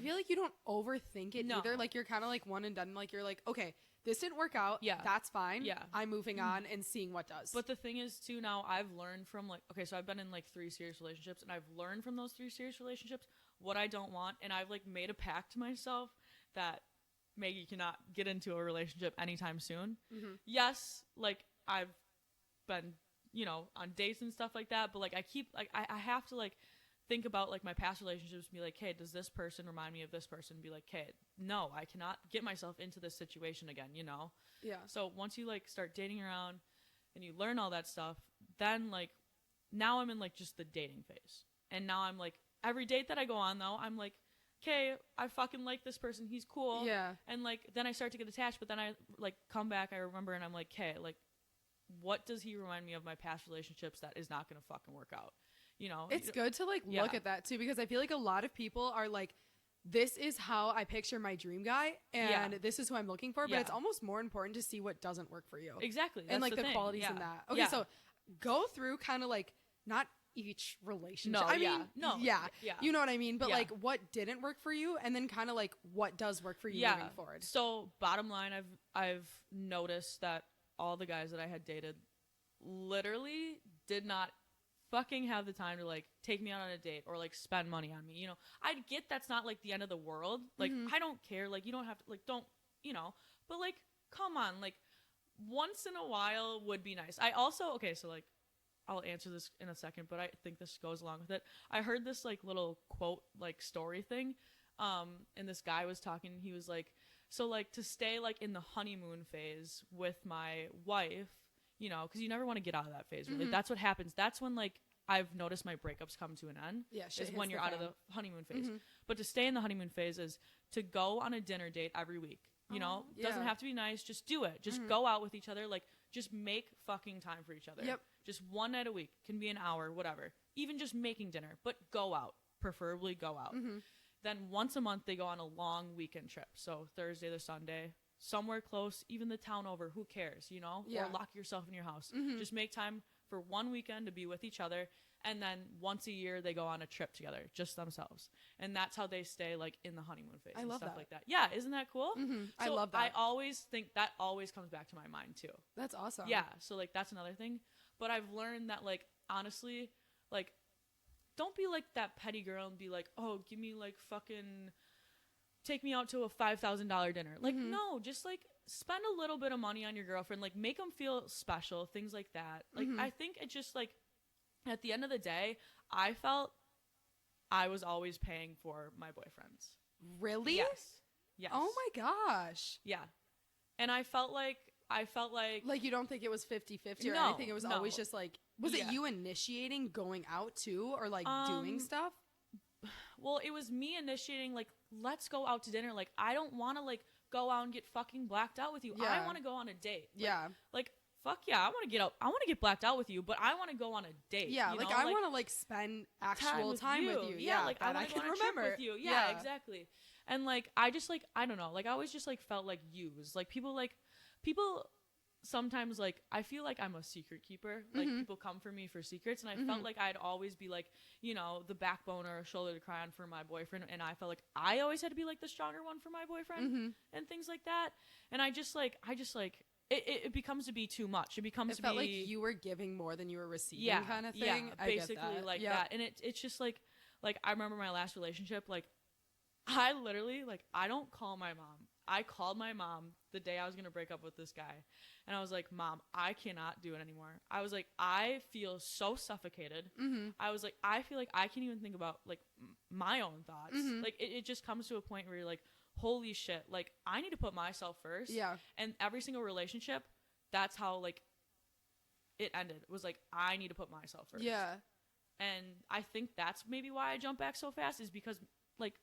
feel like you don't overthink it either. Like you're kind of like one and done. Like you're like, okay, this didn't work out. Yeah, that's fine. Yeah, I'm moving on and seeing what does. But the thing is too, now I've learned from like, okay, so I've been in like 3 serious relationships and I've learned from those 3 serious relationships what I don't want. And I've like made a pact to myself that Maggie cannot get into a relationship anytime soon. Yes, like I've been on dates and stuff like that, but like I keep like I have to like think about like my past relationships and be like, hey, does this person remind me of this person? Be like, hey, no, I cannot get myself into this situation again, Yeah. So once you like start dating around and you learn all that stuff, then like now I'm in like just the dating phase. And now I'm like every date that I go on though, I'm like, okay, I fucking like this person, he's cool. Yeah. And like then I start to get attached, but then I like come back, I remember, and I'm like, okay, like what does he remind me of my past relationships that is not going to fucking work out? It's good to like look at that too, because I feel like a lot of people are like, this is how I picture my dream guy and this is who I'm looking for, but it's almost more important to see what doesn't work for you. Exactly. And like the qualities in that. Okay, so go through kind of like not each relationship. No, I mean, yeah. You know what I mean? But like what didn't work for you and then kind of like what does work for you moving forward. So bottom line, I've noticed that all the guys that I had dated literally did not fucking have the time to like take me out on a date or like spend money on me. I get that's not like the end of the world. Like I don't care. Like you don't have to like don't but like come on, like once in a while would be nice. I also so like I'll answer this in a second, but I think this goes along with it. I heard this like little quote like story thing, and this guy was talking. He was like, so like to stay like in the honeymoon phase with my wife, because you never want to get out of that phase. Really, that's what happens. That's when like I've noticed my breakups come to an end. Yeah, is when you're out of the honeymoon phase. But to stay in the honeymoon phase is to go on a dinner date every week. Doesn't have to be nice. Just do it. Just go out with each other. Like just make fucking time for each other. Yep. Just one night a week. Can be an hour, whatever. Even just making dinner, but go out. Preferably go out. Then once a month they go on a long weekend trip. So Thursday to Sunday, somewhere close, even the town over. Who cares? Yeah. Or lock yourself in your house. Just make time for one weekend to be with each other. And then once a year they go on a trip together, just themselves. And that's how they stay like in the honeymoon phase. I and love stuff that. like that. Yeah, isn't that cool? So I love that. I always think that always comes back to my mind too. That's awesome. Yeah, so like that's another thing. But I've learned that like honestly, like don't be like that petty girl and be like, oh, give me like fucking take me out to a $5,000 dinner. Like no, just like spend a little bit of money on your girlfriend, like make them feel special, things like that. Like I think it just like at the end of the day, I felt I was always paying for my boyfriends. Really? Yes. Oh my gosh. Yeah. And I felt like you don't think it was 50-50 or no, anything? It was always just like, was it you initiating going out too or like doing stuff? Well, it was me initiating like, let's go out to dinner. Like, I don't want to like go out and get fucking blacked out with you. Yeah. I want to go on a date. Like, fuck yeah, I want to get out. I want to get blacked out with you, but I want to go on a date. Yeah, like I want to like spend actual time with you. Yeah, like I want to go on a trip with you. Yeah, exactly. And like I just like I don't know, like I always just like felt like used. Like people sometimes like I feel like I'm a secret keeper. Like people come for me for secrets, and I felt like I'd always be like, you know, the backbone or a shoulder to cry on for my boyfriend, and I felt like I always had to be like the stronger one for my boyfriend and things like that. And I just like it becomes to be too much. It becomes it to felt be like you were giving more than you were receiving, kind of thing. Yeah, basically like that. And it's just like I remember my last relationship, like I literally like I don't call my mom. I called my mom the day I was gonna break up with this guy, and I was like, Mom, I cannot do it anymore. I was like, I feel so suffocated. I was like, I feel like I can't even think about like my own thoughts. Like it just comes to a point where you're like, holy shit, like I need to put myself first. Yeah. And every single relationship, that's how like it ended. It was like I need to put myself first. Yeah. And I think that's maybe why I jump back so fast, is because like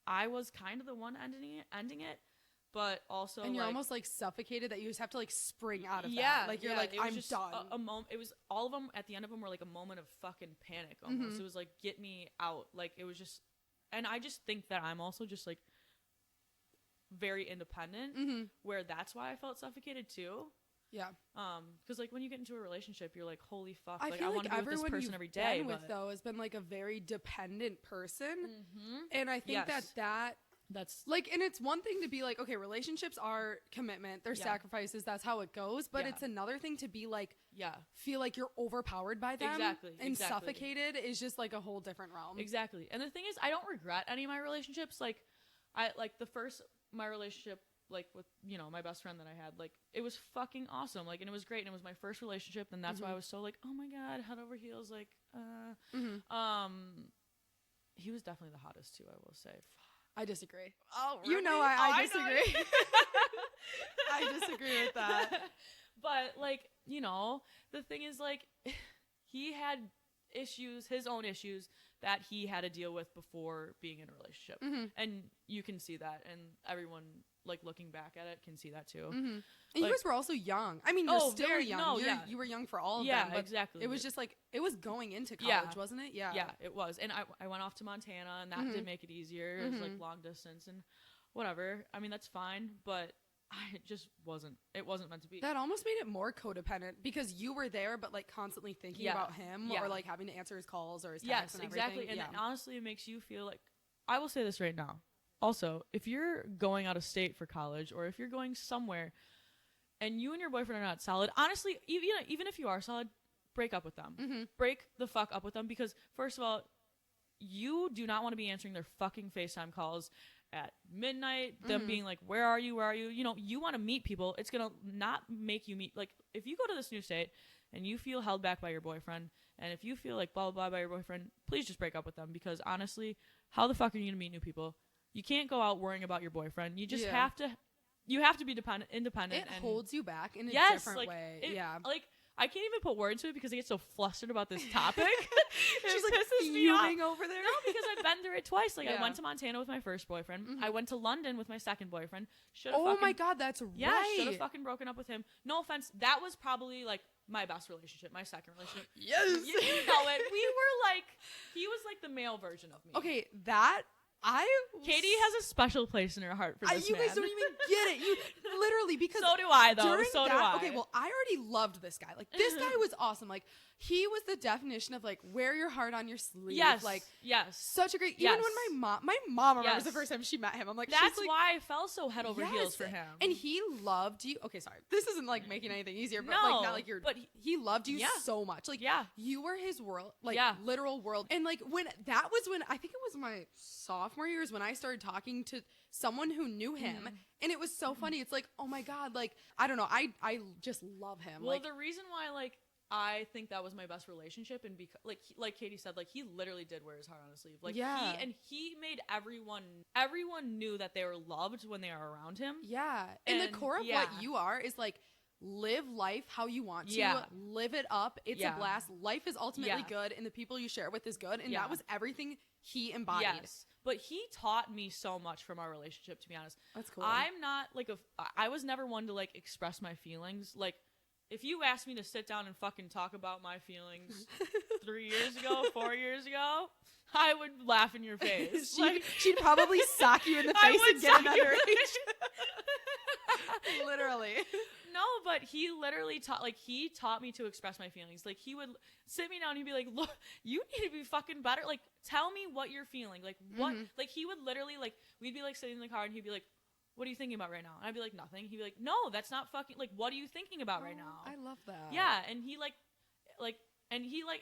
I was kind of the one ending it, but also and you're like, almost like suffocated that you just have to like spring out of yeah, that. Like you're yeah, like, I'm just done. A moment. It was all of them at the end of them were like a moment of fucking panic almost. It was like, get me out. Like it was just, and I just think that I'm also just like very independent, where that's why I felt suffocated too. Yeah. Because like when you get into a relationship, you're like, holy fuck, I like feel I want to like be with this everyone person you've every day. been with though has been like a very dependent person, Mm-hmm. and I think Yes. that's like, and it's one thing to be like, okay, relationships are commitment, they're Yeah. sacrifices, that's how it goes, but Yeah. it's another thing to be like, Yeah. feel like you're overpowered by them. Exactly, And exactly. suffocated is just like a whole different realm. Exactly. And the thing is, I don't regret any of my relationships. Like, I like my relationship, like with, you know, my best friend that I had, like it was fucking awesome. Like, and it was great. And it was my first relationship. And that's why I was so like, oh my God, head over heels. Like, he was definitely the hottest too, I will say. I disagree. Oh, You know, I disagree. I disagree with that. But like, you know, the thing is like, he had issues, his own issues that he had to deal with before being in a relationship. And you can see that, and everyone like looking back at it can see that too. And Like, you guys were also young. I mean, you're still very young. no, You were young for all of yeah, them. But exactly. it was just like, it was going into college, wasn't it? Yeah. Yeah, it was. And I went off to Montana, and that did make it easier. It was like long distance and whatever. I mean, that's fine, but it just wasn't meant to be. That almost made it more codependent because you were there, but like constantly thinking about him or like having to answer his calls or his texts and everything. Exactly. And honestly, it makes you feel like, I will say this right now. Also, if you're going out of state for college, or if you're going somewhere and you and your boyfriend are not solid, honestly, even if you are solid, break up with them. Break the fuck up with them, because first of all, you do not want to be answering their fucking FaceTime calls at midnight, them being like, where are you? You know, you want to meet people. It's going to not make you meet. Like, if you go to this new state and you feel held back by your boyfriend, and if you feel like blah, blah, blah by your boyfriend, please just break up with them, because honestly, how the fuck are you going to meet new people? You can't go out worrying about your boyfriend. You just have to be independent. It holds you back in a different way. Like, I can't even put words to it because I get so flustered about this topic. She's like pisses me off over there. No, because I've been through it twice. Like, I went to Montana with my first boyfriend. I went to London with my second boyfriend. My God, that's right. Yeah, should have fucking broken up with him. No offense. That was probably, like, my best relationship, my second relationship. Yes. You know it. We were, like, he was, like, the male version of me. Okay, Katie has a special place in her heart for this you man. guys don't even get it. You literally, because so do I, though. During so that, do I. Okay, well, I already loved this guy. Like, this guy was awesome. Like, he was the definition of like, wear your heart on your sleeve. Yes. Like, yes. Such a great. Even when my mom remembers the first time she met him. I'm like, that's like, why I fell so head over heels for him. And he loved you. Okay, sorry. This isn't like making anything easier, but no, like not like you're. But he loved you so much. Like, you were his world, like literal world. And like when I think it was my sophomore years when I started talking to someone who knew him, and it was so funny. It's like, oh my God, like I don't know, I just love him. Well, like, the reason why like I think that was my best relationship, and because like Katie said, like he literally did wear his heart on his sleeve. Like he made everyone knew that they were loved when they are around him. Yeah, and the core of what you are is like, live life how you want to, live it up. It's a blast. Life is ultimately good, and the people you share it with is good, and that was everything he embodied. Yes. But he taught me so much from our relationship, to be honest. That's cool. I'm not like I was never one to like express my feelings. Like, if you asked me to sit down and fucking talk about my feelings 3 years ago, 4 years ago, I would laugh in your face. She'd probably sock you in the face and get another age. Literally. No, but he literally taught me to express my feelings. Like, he would sit me down and he'd be like, look, you need to be fucking better. Like, tell me what you're feeling. Like, what, like, he would literally, like, we'd be like sitting in the car and he'd be like, what are you thinking about right now? And I'd be like, nothing. He'd be like, no, that's not fucking, like, what are you thinking about right now? I love that. Yeah. And he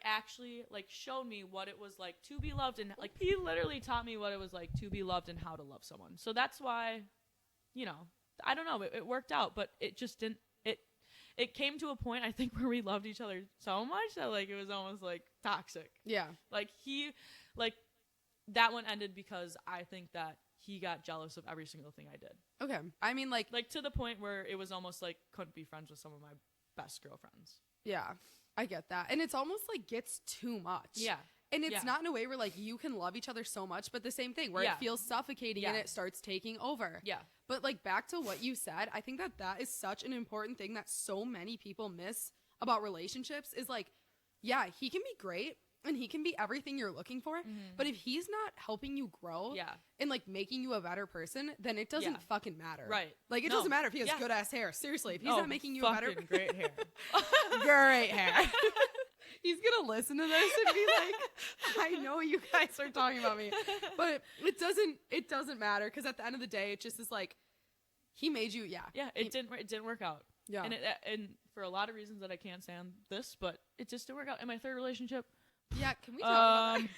actually like showed me what it was like to be loved, and like he literally taught me what it was like to be loved and how to love someone. So that's why, I don't know, it worked out, but it just didn't, it came to a point, I think, where we loved each other so much that like it was almost like toxic. Yeah. Like that one ended because I think that he got jealous of every single thing I did. Okay. I mean, like to the point where it was almost like couldn't be friends with some of my best girlfriends. Yeah, I get that. And it's almost like gets too much. Yeah. And it's not in a way where like you can love each other so much, but the same thing where it feels suffocating and it starts taking over. Yeah. But like back to what you said, I think that is such an important thing that so many people miss about relationships is like, yeah, he can be great and he can be everything you're looking for. But if he's not helping you grow and like making you a better person, then it doesn't fucking matter. Right. Like it doesn't matter if he has good ass hair. Seriously, if he's not making you a better great hair. Great hair. He's gonna listen to this and be like, I know you guys are talking about me. But it doesn't matter, because at the end of the day, it just is like, he made you, it didn't work out. Yeah. And for a lot of reasons that I can't stand this, but it just didn't work out. In my third relationship, yeah, can we talk about that?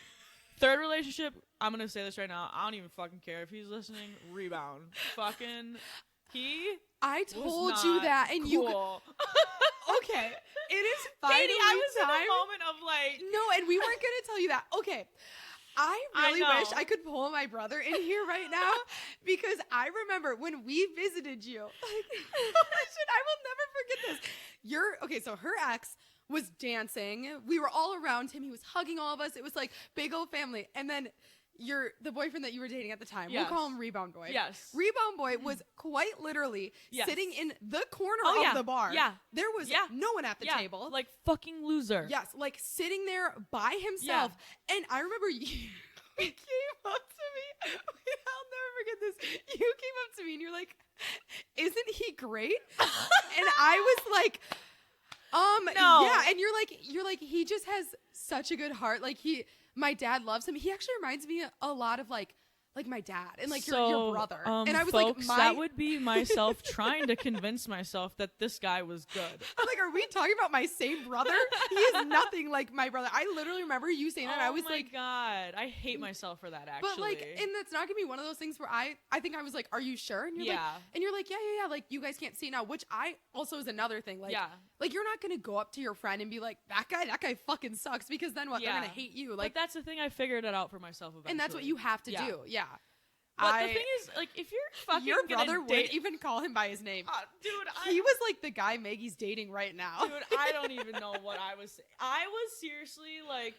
Third relationship, I'm gonna say this right now, I don't even fucking care if he's listening. Rebound. I told you that, and cool. Okay, it is finally Katie, I was time. in a moment of like, no, and we weren't gonna tell you that. Okay, I really wish I could pull my brother in here right now, because I remember when we visited you. I will never forget this. So her ex was dancing. We were all around him. He was hugging all of us. It was like big old family. And then the boyfriend that you were dating at the time, we'll call him Rebound Boy. Yes. Rebound Boy was quite literally sitting in the corner of the bar. Yeah. There was no one at the table. Like fucking loser. Yes. Like sitting there by himself. Yeah. And I remember you came up to me. I'll never forget this. You came up to me and you're like, isn't he great? And I was like, no. Yeah, and you're like, he just has such a good heart. Like my dad loves him. He actually reminds me a lot of like my dad and like your brother. And I was folks, like, that would be myself trying to convince myself that this guy was good. I'm like, are we talking about my same brother? He is nothing like my brother. I literally remember you saying that. I was like, God, I hate myself for that, actually. But like, and that's not gonna be one of those things where I think I was like, are you sure? And you're like, yeah, like you guys can't see now, which I also is another thing. Like, like you're not gonna go up to your friend and be like, that guy fucking sucks, because then what? They're gonna hate you. Like, but that's the thing. I figured it out for myself eventually. And that's what you have to do. Yeah. But the thing is, like, if you're fucking your brother wouldn't even call him by his name. Dude, he was like the guy Maggie's dating right now. Dude, I don't even know what I was saying. I was seriously like,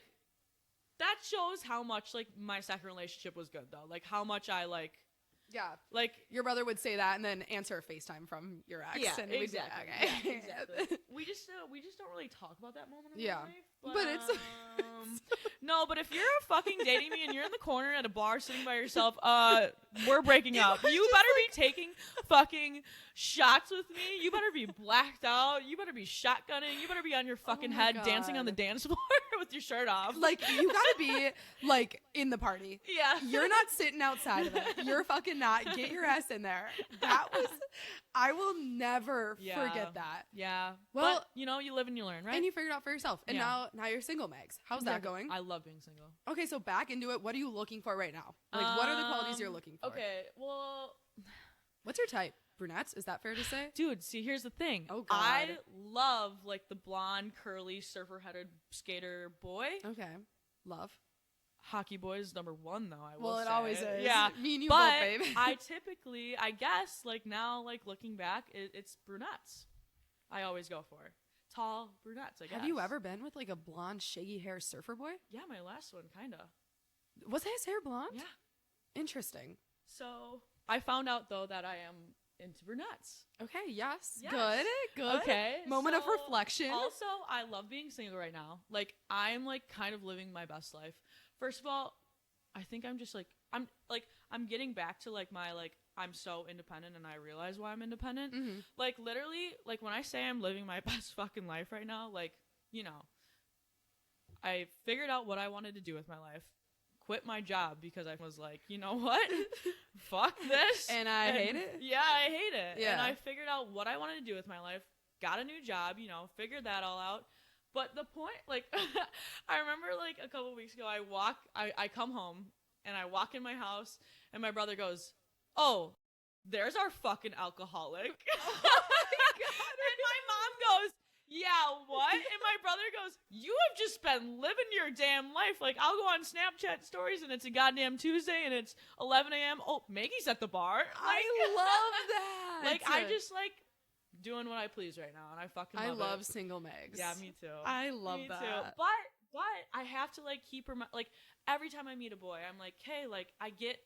that shows how much like my second relationship was good though. Like how much I like. Yeah. Like your brother would say that and then answer a FaceTime from your ex. Yeah, and exactly. Okay. Yeah, exactly. we just don't really talk about that moment in my life. But it's no, but if you're fucking dating me and you're in the corner at a bar sitting by yourself, we're breaking up. You better be taking fucking shots with me. You better be blacked out. You better be shotgunning. You better be on your fucking head dancing on the dance floor with your shirt off. Like you gotta be like in the party. Yeah. You're not sitting outside of it. You're fucking not. Get your ass in there. I will never forget that. Yeah. Well, but, you live and you learn, right? And you figured it out for yourself. And now you're single, Megs. How's that going? I love being single. Okay, so back into it. What are you looking for right now? Like, what are the qualities you're looking for? Okay, well, what's your type? Brunettes? Is that fair to say? Dude, see, here's the thing. Oh, God. I love, like, the blonde, curly, surfer-headed skater boy. Okay. Love. Hockey boy is number one, though, I will say. Well, it always is. Yeah. Me and you but both, babe. I typically, I guess, like, now, like, looking back, it's brunettes I always go for. Tall brunettes, I guess. Have you ever been with, like, a blonde, shaggy hair surfer boy? Yeah, my last one, kind of. Was his hair blonde? Yeah. Interesting. So, I found out, though, that I am into brunettes. Okay, yes. Yes. Good. Okay. Moment of reflection. Also, I love being single right now. Like, I'm, like, kind of living my best life. First of all, I think I'm just, like, I'm getting back to, like, my, like, I'm so independent and I realize why I'm independent. Mm-hmm. Like, literally, like, when I say I'm living my best fucking life right now, like, you know, I figured out what I wanted to do with my life. Quit my job because I was like, you know what? Fuck this. And I hate it? Yeah, I hate it. Yeah. And I figured out what I wanted to do with my life. Got a new job, you know, figured that all out. But the point, like, I remember, like, a couple weeks ago, I come home, and I walk in my house, and my brother goes, oh, there's our fucking alcoholic. Oh my God. And my mom goes, yeah, what? And my brother goes, you have just been living your damn life. Like, I'll go on Snapchat stories, and it's a goddamn Tuesday, and it's 11 a.m. Oh, Maggie's at the bar. Like, I love that. Like, I just, like, doing what I please right now, and I fucking love it. I love single Megs. Yeah, me too. I love me that. Too. But I have to, like, keep her, like, every time I meet a boy, I'm like, hey, like, I get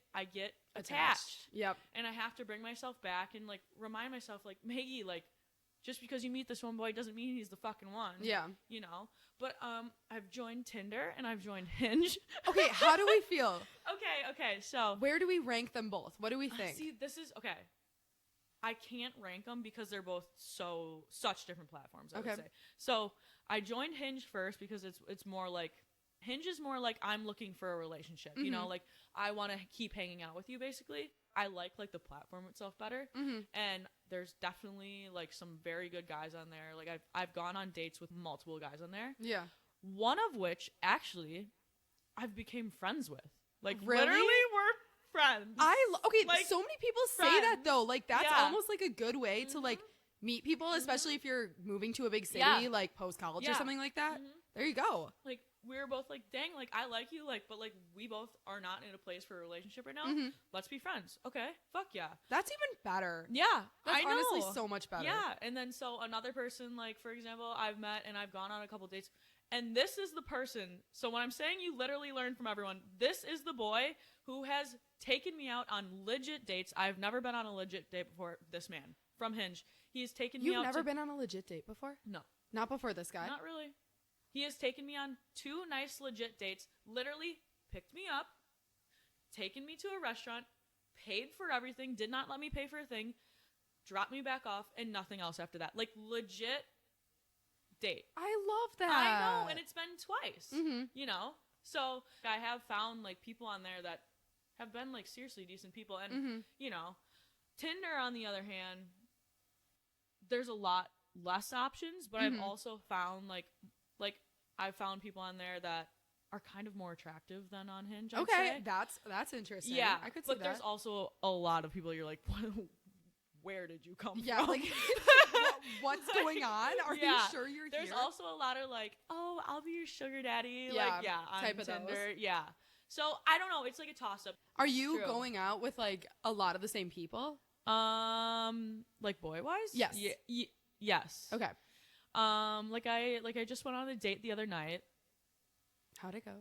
attached. Yep. And I have to bring myself back and, like, remind myself, like, Maggie, like, just because you meet this one boy doesn't mean he's the fucking one. Yeah. You know? But I've joined Tinder and I've joined Hinge. Okay, how do we feel? Okay, so. Where do we rank them both? What do we think? See, this is, okay. I can't rank them because they're both such different platforms, I would say. So I joined Hinge first because it's more like, Hinge is more like I'm looking for a relationship. Mm-hmm. You know, like I want to keep hanging out with you, basically. I like the platform itself better. Mm-hmm. And there's definitely like some very good guys on there. Like I've gone on dates with multiple guys on there. Yeah. One of which actually I've became friends with. Like really? Literally we're friends. Okay, like, so many people friends. say that though. Like that's yeah. almost like a good way to like meet people, especially if you're moving to a big city, like post college or something like that. There you go. Like we were both like, dang, like I like you, like, but like we both are not in a place for a relationship right now. Let's be friends. Okay, fuck yeah. That's even better. Yeah, that's I know. honestly so much better. Yeah, and then so another person, like for example, I've met and I've gone on a couple dates, and this is the person. So when I'm saying you literally learn from everyone, this is the boy who has taken me out on legit dates. I've never been on a legit date before. This man from Hinge, he has taken me out. You've never been on a legit date before? No, not before this guy. Not really. He has taken me on 2 nice legit dates, literally picked me up, taken me to a restaurant, paid for everything, did not let me pay for a thing, dropped me back off, and nothing else after that. Like, legit date. I love that. I know, and it's been twice, you know? So, I have found, like, people on there that have been, like, seriously decent people. And, you know, Tinder, on the other hand, there's a lot less options, but I've also found, like I've found people on there that are kind of more attractive than on Hinge. I'd say. That's interesting. Yeah, I could see but that. there's also a lot of people you're like, where did you come yeah, from? Like, what's going on? Are you sure you're there's here? There's also a lot of like, oh, I'll be your sugar daddy. Yeah, like, on type of Tinder. those. Yeah. So I don't know. It's like a toss up. Are you going out with like a lot of the same people? Like boy wise? Yes. Yes. Okay. Like I just went on a date the other night. How'd it go?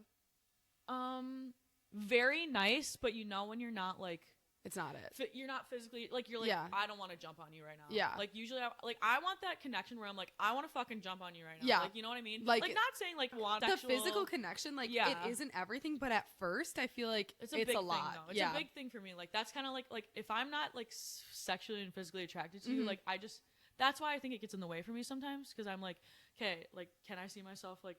Very nice, but you know when you're not like, it's not it. You're not physically like you're like I don't want to jump on you right now. Yeah. Like usually I want that connection where I'm like I want to fucking jump on you right now. Yeah. Like you know what I mean? Like not saying like want the sexual, physical connection. Like it isn't everything, but at first I feel like it's big a lot. Thing, though. It's a big thing for me. Like that's kind of like if I'm not like sexually and physically attracted to you, like I just. That's why I think it gets in the way for me sometimes because I'm like, okay, like, can I see myself like,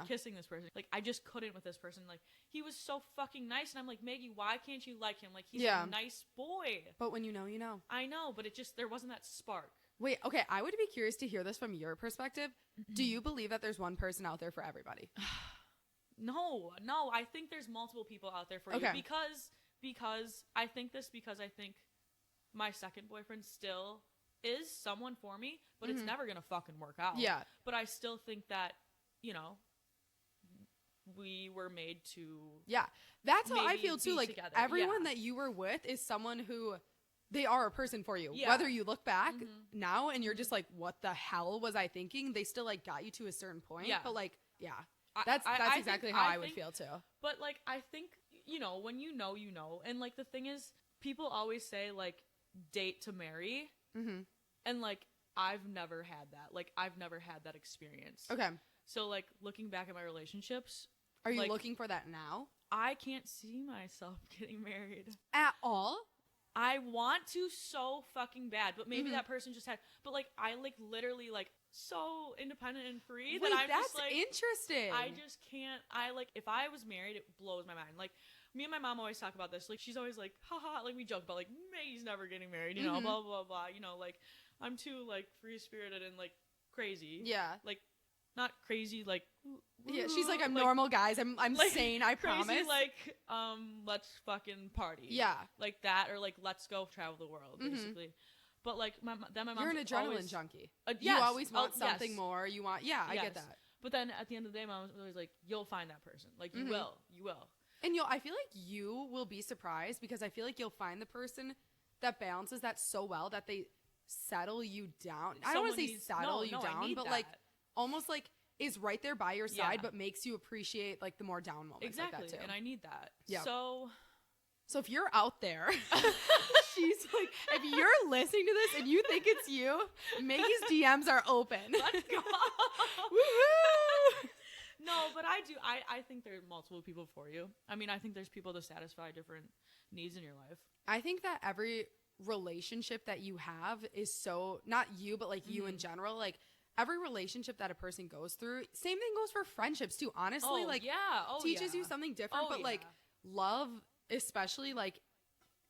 kissing this person? Like, I just couldn't with this person. Like, he was so fucking nice, and I'm like, Maggie, why can't you like him? Like, he's a nice boy. But when you know, you know. I know, but there wasn't that spark. Wait, okay, I would be curious to hear this from your perspective. Do you believe that there's one person out there for everybody? No, I think there's multiple people out there for you because I think my second boyfriend still is someone for me, but it's never gonna fucking work out. Yeah. But I still think that, you know, we were made to. Yeah. That's how I feel too. Like together. everyone that you were with is someone who they are a person for you. Yeah. Whether you look back now and you're just like, what the hell was I thinking? They still like got you to a certain point. Yeah. But like, yeah. That's exactly how I would feel too. But like, I think, you know, when you know, and like the thing is, people always say like date to marry. And like I've never had that. Like I've never had that experience. Okay. So like looking back at my relationships, are you like, looking for that now? I can't see myself getting married at all. I want to so fucking bad, but maybe that person just had, but like, I like literally like so independent and free that I'm that's just like, interesting. I just can't, I like, if I was married, it blows my mind. Like, me and my mom always talk about this. Like, she's always like, haha, like we joke about like, Maggie's never getting married, you know, blah, blah, blah, you know, like, I'm too like free-spirited and like crazy. Yeah. Like, not crazy, like, yeah, she's like, I'm normal, guys. I'm like, sane, I crazy, promise. like, let's fucking party. Yeah. Like that, or like, let's go travel the world, basically. But like, my mom. You're an adrenaline junkie. Yes, you always want something more. You want, I get that. But then at the end of the day, mom was always like, you'll find that person. Like, you will. And I feel like you will be surprised because I feel like you'll find the person that balances that so well that they settle you down. I don't want to say settle you down, but like almost like is right there by your side, but makes you appreciate like the more down moments. Exactly, like that too. And I need that. Yeah. So if you're out there, she's like, if you're listening to this and you think it's you, Maggie's DMs are open. Let's go. Woohoo! No, but I do. I think there are multiple people for you. I mean, I think there's people to satisfy different needs in your life. I think that every relationship that you have is so, not you, but like you in general, like every relationship that a person goes through, same thing goes for friendships too. Honestly, teaches you something different, but like love, especially, like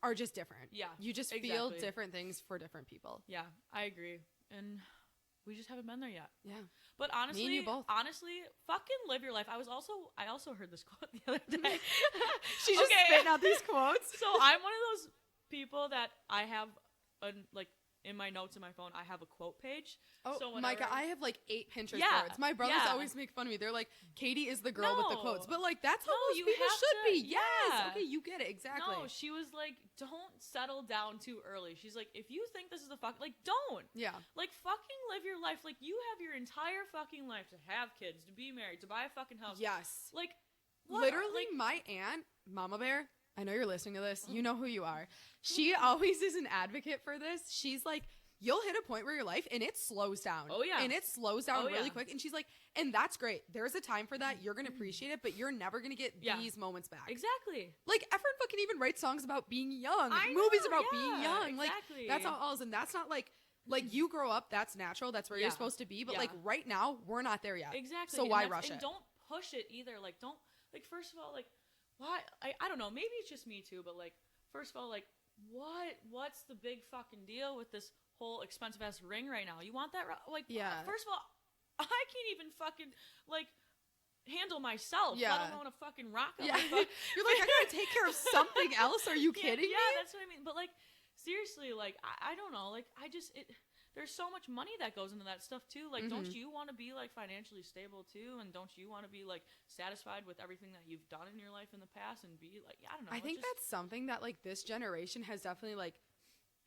are just different. Yeah. You just feel different things for different people. Yeah, I agree. And we just haven't been there yet. Yeah. But honestly, me and you both. Fucking live your life. I also heard this quote the other day. She's just spitting out these quotes. So I'm one of those people that I have in my notes in my phone, I have a quote page. Oh, so my God. I have like 8 Pinterest boards. My brothers always make fun of me. They're like, Katie is the girl with the quotes. But like, that's how most people should be. Yes. Okay, you get it. Exactly. No, she was like, don't settle down too early. She's like, if you think this is the like, don't. Yeah. Like, fucking live your life. Like, you have your entire fucking life to have kids, to be married, to buy a fucking house. Yes. Like, literally, my aunt, Mama Bear, I know you're listening to this. You know who you are. She always is an advocate for this. She's like, you'll hit a point where your life and it slows down. Oh, yeah. And it slows down really quick. And she's like, and that's great. There's a time for that. You're going to appreciate it, but you're never going to get these moments back. Exactly. Like, Efren fucking even writes songs about being young. Movies about being young. Like, that's how all is. And that's not like you grow up, that's natural. That's where you're supposed to be. But like right now, we're not there yet. Exactly. So why rush it? And don't push it either. Like, don't, like, first of all, like, why? I don't know. Maybe it's just me too, but like, first of all, like, what's the big fucking deal with this whole expensive ass ring right now? You want that? Like, first of all, I can't even fucking like handle myself. Let alone a fucking rock. Yeah. You're like, I gotta take care of something else. Are you kidding me? Yeah, that's what I mean. But like, seriously, like, I don't know. Like, there's so much money that goes into that stuff too. Like, don't you want to be like financially stable too? And don't you want to be like satisfied with everything that you've done in your life in the past and be like, I don't know. I think that's something that like this generation has definitely like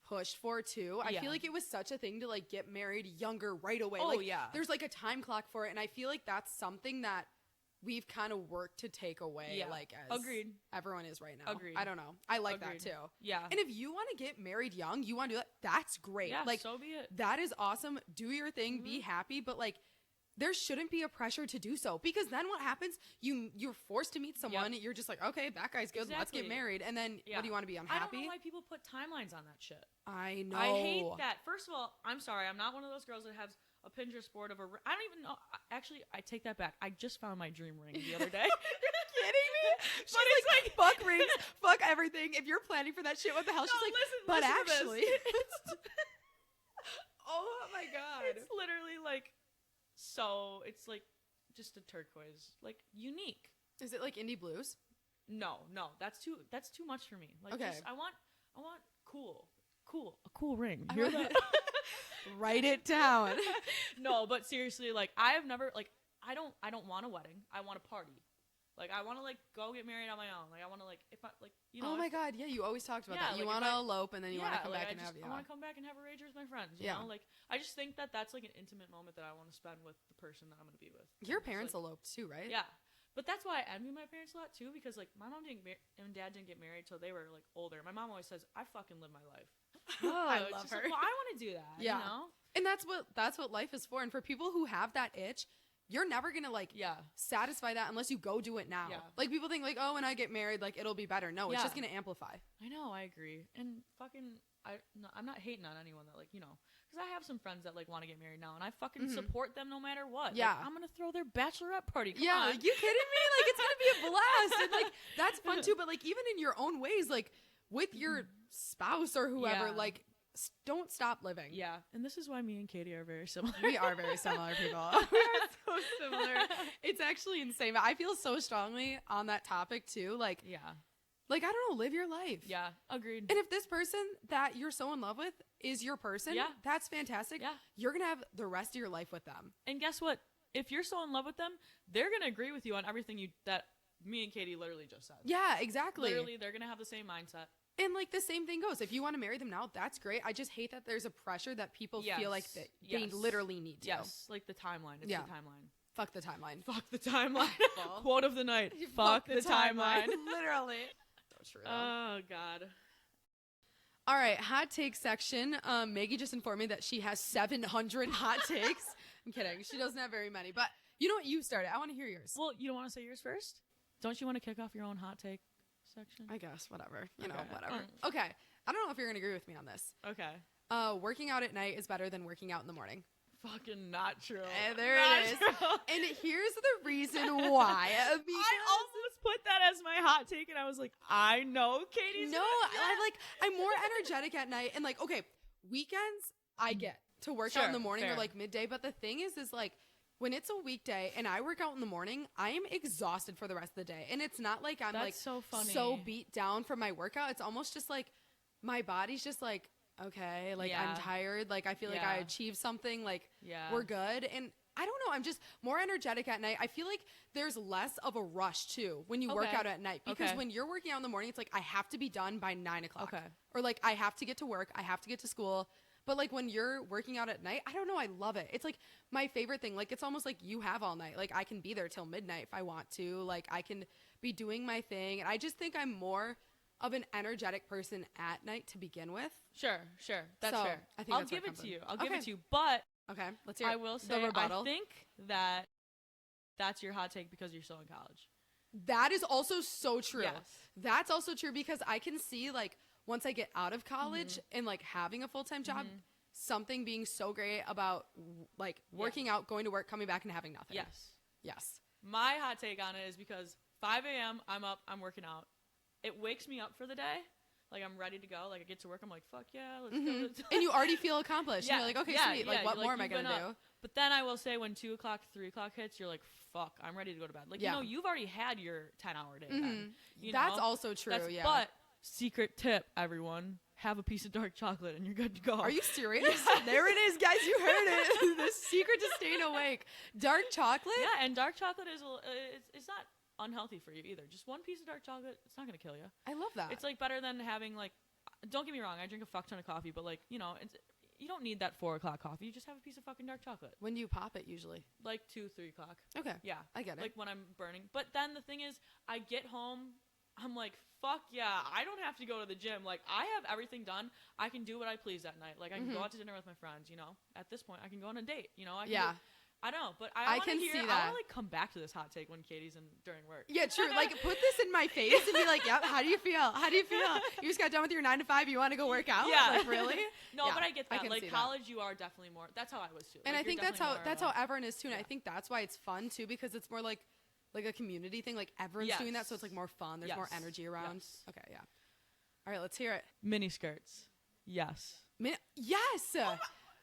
pushed for too. I feel like it was such a thing to like get married younger right away. Oh, like, there's like a time clock for it. And I feel like that's something that we've kind of worked to take away. Like, as everyone is right now. Agreed. I don't know. I like that too. Yeah. And if you want to get married young, you want to do that, that's great. Yeah, like, so be it. That is awesome. Do your thing, be happy, but like, there shouldn't be a pressure to do so, because then what happens? You're forced to meet someone. You're just like, okay, that guy's good. Let's get married. And then what do you want to be unhappy? I don't know why people put timelines on that shit. I know. I hate that. First of all, I'm sorry. I'm not one of those girls that has a Pinterest board of I don't even know. Actually, I take that back. I just found my dream ring the other day. You're kidding me? She's like, fuck rings, fuck everything. If you're planning for that shit, what the hell? She's like, but actually. Oh my God. It's literally like, so it's like just a turquoise, like unique. Is it like indie blues? No, that's too much for me. Like, okay. I want a cool ring. Hear that? Write it down. No, but seriously, like, I have never, like, I don't want a wedding. I want a party. Like, I want to, like, go get married on my own. Like, I want to, like, if I, like, you know. Oh my God, yeah, you always talked about that. You want to elope, and then you want to come back and have. I want to come back and have a rager with my friends. You know, like, I just think that that's like an intimate moment that I want to spend with the person that I'm going to be with. Your parents eloped too, right? Yeah, but that's why I envy my parents a lot too, because like my mom and dad didn't get married till they were like older. My mom always says, "I fucking live my life." Oh, I love her. Like, well, I want to do that. Yeah, you know? And that's what life is for. And for people who have that itch, you're never gonna like satisfy that unless you go do it now. Like people think like, oh, when I get married, like it'll be better. No, it's just gonna amplify. I know, I agree. And fucking I'm not hating on anyone that like, you know, because I have some friends that like want to get married now, and I fucking support them no matter what. Yeah, like, I'm gonna throw their bachelorette party. Come on. Are you kidding me? Like it's gonna be a blast, and like that's fun too. But like even in your own ways, like with your spouse or whoever, like don't stop living. Yeah, and this is why me and Katie are very similar. We are very similar people. We are so similar. It's actually insane. But I feel so strongly on that topic too. Like like, I don't know, live your life. Yeah, agreed. And if this person that you're so in love with is your person, that's fantastic. Yeah. You're going to have the rest of your life with them. And guess what? If you're so in love with them, they're going to agree with you on everything that me and Katie literally just said. Yeah, exactly. Literally, they're going to have the same mindset. And, like, the same thing goes. If you want to marry them now, that's great. I just hate that there's a pressure that people feel like they literally need to. Yes, like the timeline. It's the timeline. Fuck the timeline. Fuck the timeline. Quote of the night. Fuck the timeline. Literally. True. Oh God. All right, hot take section. Maggie just informed me that she has 700 hot takes. I'm kidding. She doesn't have very many, but you know what? You started. I want to hear yours. Well, you don't want to say yours first? Don't you want to kick off your own hot take section? I guess whatever. You know, whatever. Okay. I don't know if you're gonna agree with me on this. Okay. Working out at night is better than working out in the morning. Fucking not true. And there it is. And here's the reason why. I almost put that as my hot take, and I was like, I know Katie's. No, I'm more energetic at night, and like, okay, weekends I get to work out in the morning or like midday, but the thing is like when it's a weekday and I work out in the morning, I am exhausted for the rest of the day, and it's not like I'm like so beat down from my workout. It's almost just like my body's just like, okay, like I'm tired, like I feel like I achieved something, like we're good. And I don't know, I'm just more energetic at night. I feel like there's less of a rush too when you work out at night, because when you're working out in the morning, it's like I have to be done by 9 o'clock or like I have to get to work, I have to get to school. But like when you're working out at night, I don't know, I love it. It's like my favorite thing. Like it's almost like you have all night. Like I can be there till midnight if I want to. Like I can be doing my thing, and I just think I'm more of an energetic person at night to begin with. Sure. That's fair. I think I'll give it to you. I'll give it to you. But let's hear I will say, I think that that's your hot take because you're still in college. That is also so true. Yes. That's also true because I can see like once I get out of college and like having a full-time job, something being so great about like working out, going to work, coming back and having nothing. Yes. My hot take on it is because 5 a.m. I'm up, I'm working out. It wakes me up for the day. Like, I'm ready to go. Like, I get to work. I'm like, fuck yeah, let's go. And you already feel accomplished. Yeah. You're like, okay, sweet. Like, what more am I going to do? But then I will say when 2 o'clock, 3 o'clock hits, you're like, fuck, I'm ready to go to bed. Like, you know, you've already had your 10-hour day then. That's also true, But, secret tip, everyone. Have a piece of dark chocolate and you're good to go. Are you serious? There it is, guys. You heard it. The secret to staying awake. Dark chocolate? Yeah, and dark chocolate is, it's not unhealthy for you either. Just one piece of dark chocolate, it's not gonna kill you. I love that. It's like better than having like, don't get me wrong, I drink a fuck ton of coffee, but like, you know, you don't need that 4 o'clock coffee. You just have a piece of fucking dark chocolate. When do you pop it usually? Like 2, 3 o'clock. Okay. Yeah, I get it. Like when I'm burning. But then the thing is, I get home, I'm like, fuck yeah, I don't have to go to the gym. Like, I have everything done. I can do what I please that night. Like, I can go out to dinner with my friends, you know. At this point, I can go on a date, you know. I don't know, but I can see that. I want to like come back to this hot take when Katie's in during work. Yeah, true. Like put this in my face and be like, "Yep, how do you feel? How do you feel? You just got done with your 9 to 5. You want to go work out? Yeah, like really? No, but I get that. Like college, you are definitely more. That's how I was too. And like, I think that's how everyone is too. And I think that's why it's fun too, because it's more like a community thing. Like everyone's doing that, so it's like more fun. There's more energy around. Okay, yeah. All right, let's hear it. Mini skirts. Yes. Yes.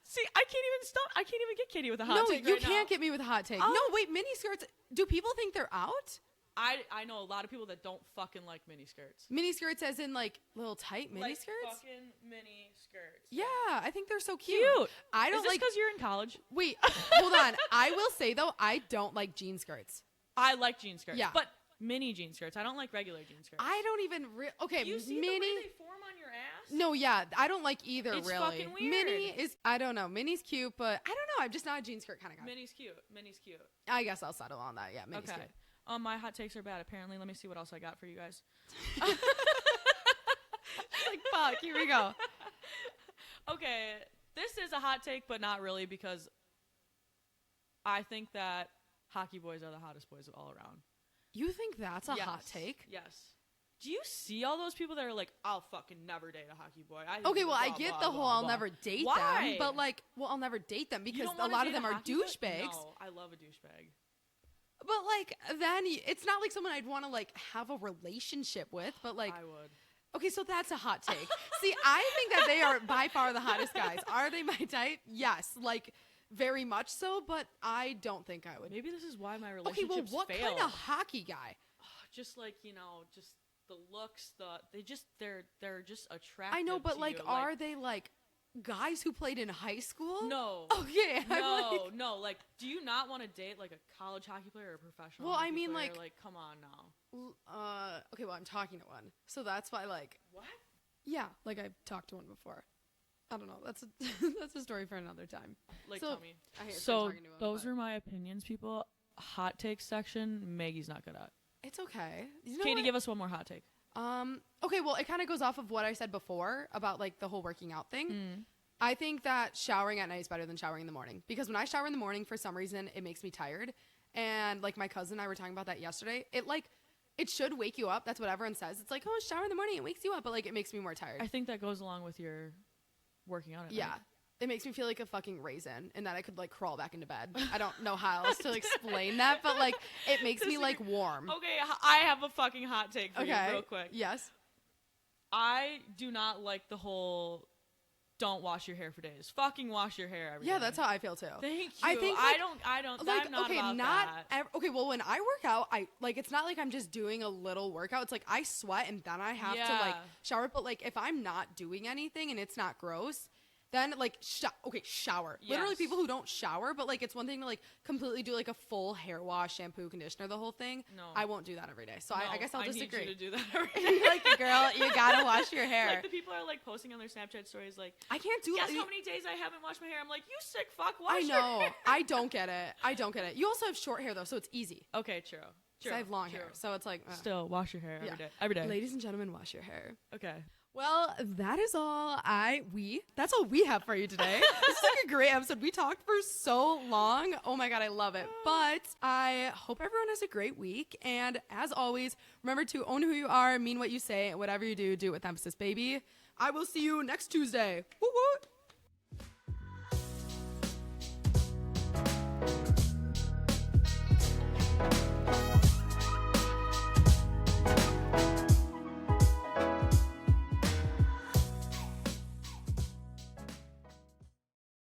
See, I can't even stop. I can't even get Katie with a hot take. No, you can't get me with a hot take. No, wait, mini skirts. Do people think they're out? I know a lot of people that don't fucking like mini skirts. Mini skirts as in like little tight mini skirts? Fucking mini skirts. Yeah, I think they're so cute. I don't like because you're in college. Wait, hold on. I will say though, I don't like jean skirts. I like jean skirts. Yeah. But mini jean skirts. I don't like regular jean skirts. I don't even okay, you see mini the way they form on your ass? No, yeah, I don't like either. It's really. Fucking weird. Mini is I don't know. Mini's cute, but I don't know. I'm just not a jean skirt kind of guy. Mini's cute. Mini's cute. I guess I'll settle on that. Yeah, mini's cute. My hot takes are bad. Apparently, let me see what else I got for you guys. Like fuck. Here we go. Okay, this is a hot take, but not really because I think that hockey boys are the hottest boys all around. You think that's a hot take? Yes. Do you see all those people that are like, I'll fucking never date a hockey boy? Okay, well, I get the whole I'll never date them, but like, well, I'll never date them because a lot of them are douchebags. No, I love a douchebag. But like, then it's not like someone I'd want to like have a relationship with, but like, I would. Okay, so that's a hot take. See, I think that they are by far the hottest guys. Are they my type? Yes, like very much so, but I don't think I would. Maybe this is why my relationships failed. Okay, well, what failed. kind of hockey guy? Just like, just the looks, they're just attractive. I know, but to like, you. are they like guys who played in high school? No. Okay. No. Like, do you not want to date like a college hockey player or a professional? Well, hockey I mean, player? like, come on now. Okay, well, I'm talking to one, so that's why, like, what? Yeah, like I've talked to one before. I don't know. That's a story for another time. Like, so, tell me. So those are my opinions, people. Hot take section. Maggie's not good at. It's okay. You know Katie, give us one more hot take. Okay, well, it kind of goes off of what I said before about like the whole working out thing. I think that showering at night is better than showering in the morning because when I shower in the morning, for some reason, it makes me tired. And like my cousin and I were talking about that yesterday. It should wake you up. That's what everyone says. It's like, oh, shower in the morning, it wakes you up, but like it makes me more tired. I think that goes along with your working out at night. It makes me feel like a fucking raisin and that I could like crawl back into bed. I don't know how else to explain that, but like it makes me like warm. Okay, I have a fucking hot take for you real quick. Yes. I do not like the whole don't wash your hair for days. Fucking wash your hair every day. Yeah, that's how I feel too. Thank you. I think I don't like, I'm not okay, about not that. okay, well when I work out, I like it's not like I'm just doing a little workout. It's like I sweat and then I have to like shower, but like if I'm not doing anything and it's not gross, then like shower. Yes. Literally people who don't shower, but like it's one thing to like completely do like a full hair wash, shampoo, conditioner, the whole thing. No. I won't do that every day. So I guess I'll disagree. I need you to do that every day. Like, girl, you gotta wash your hair. Like the people are like posting on their Snapchat stories like, I can't do guess how many days I haven't washed my hair. I'm like, you sick fuck, wash I your know. hair. I don't get it. You also have short hair though, so it's easy. Okay, true. I have long hair, so it's like still wash your hair every day. Ladies and gentlemen, wash your hair. Okay. Well, that is all that's all we have for you today. This is like a great episode. We talked for so long. Oh my God, I love it. But I hope everyone has a great week. And as always, remember to own who you are, mean what you say, and whatever you do, do it with emphasis, baby. I will see you next Tuesday. Woo woo.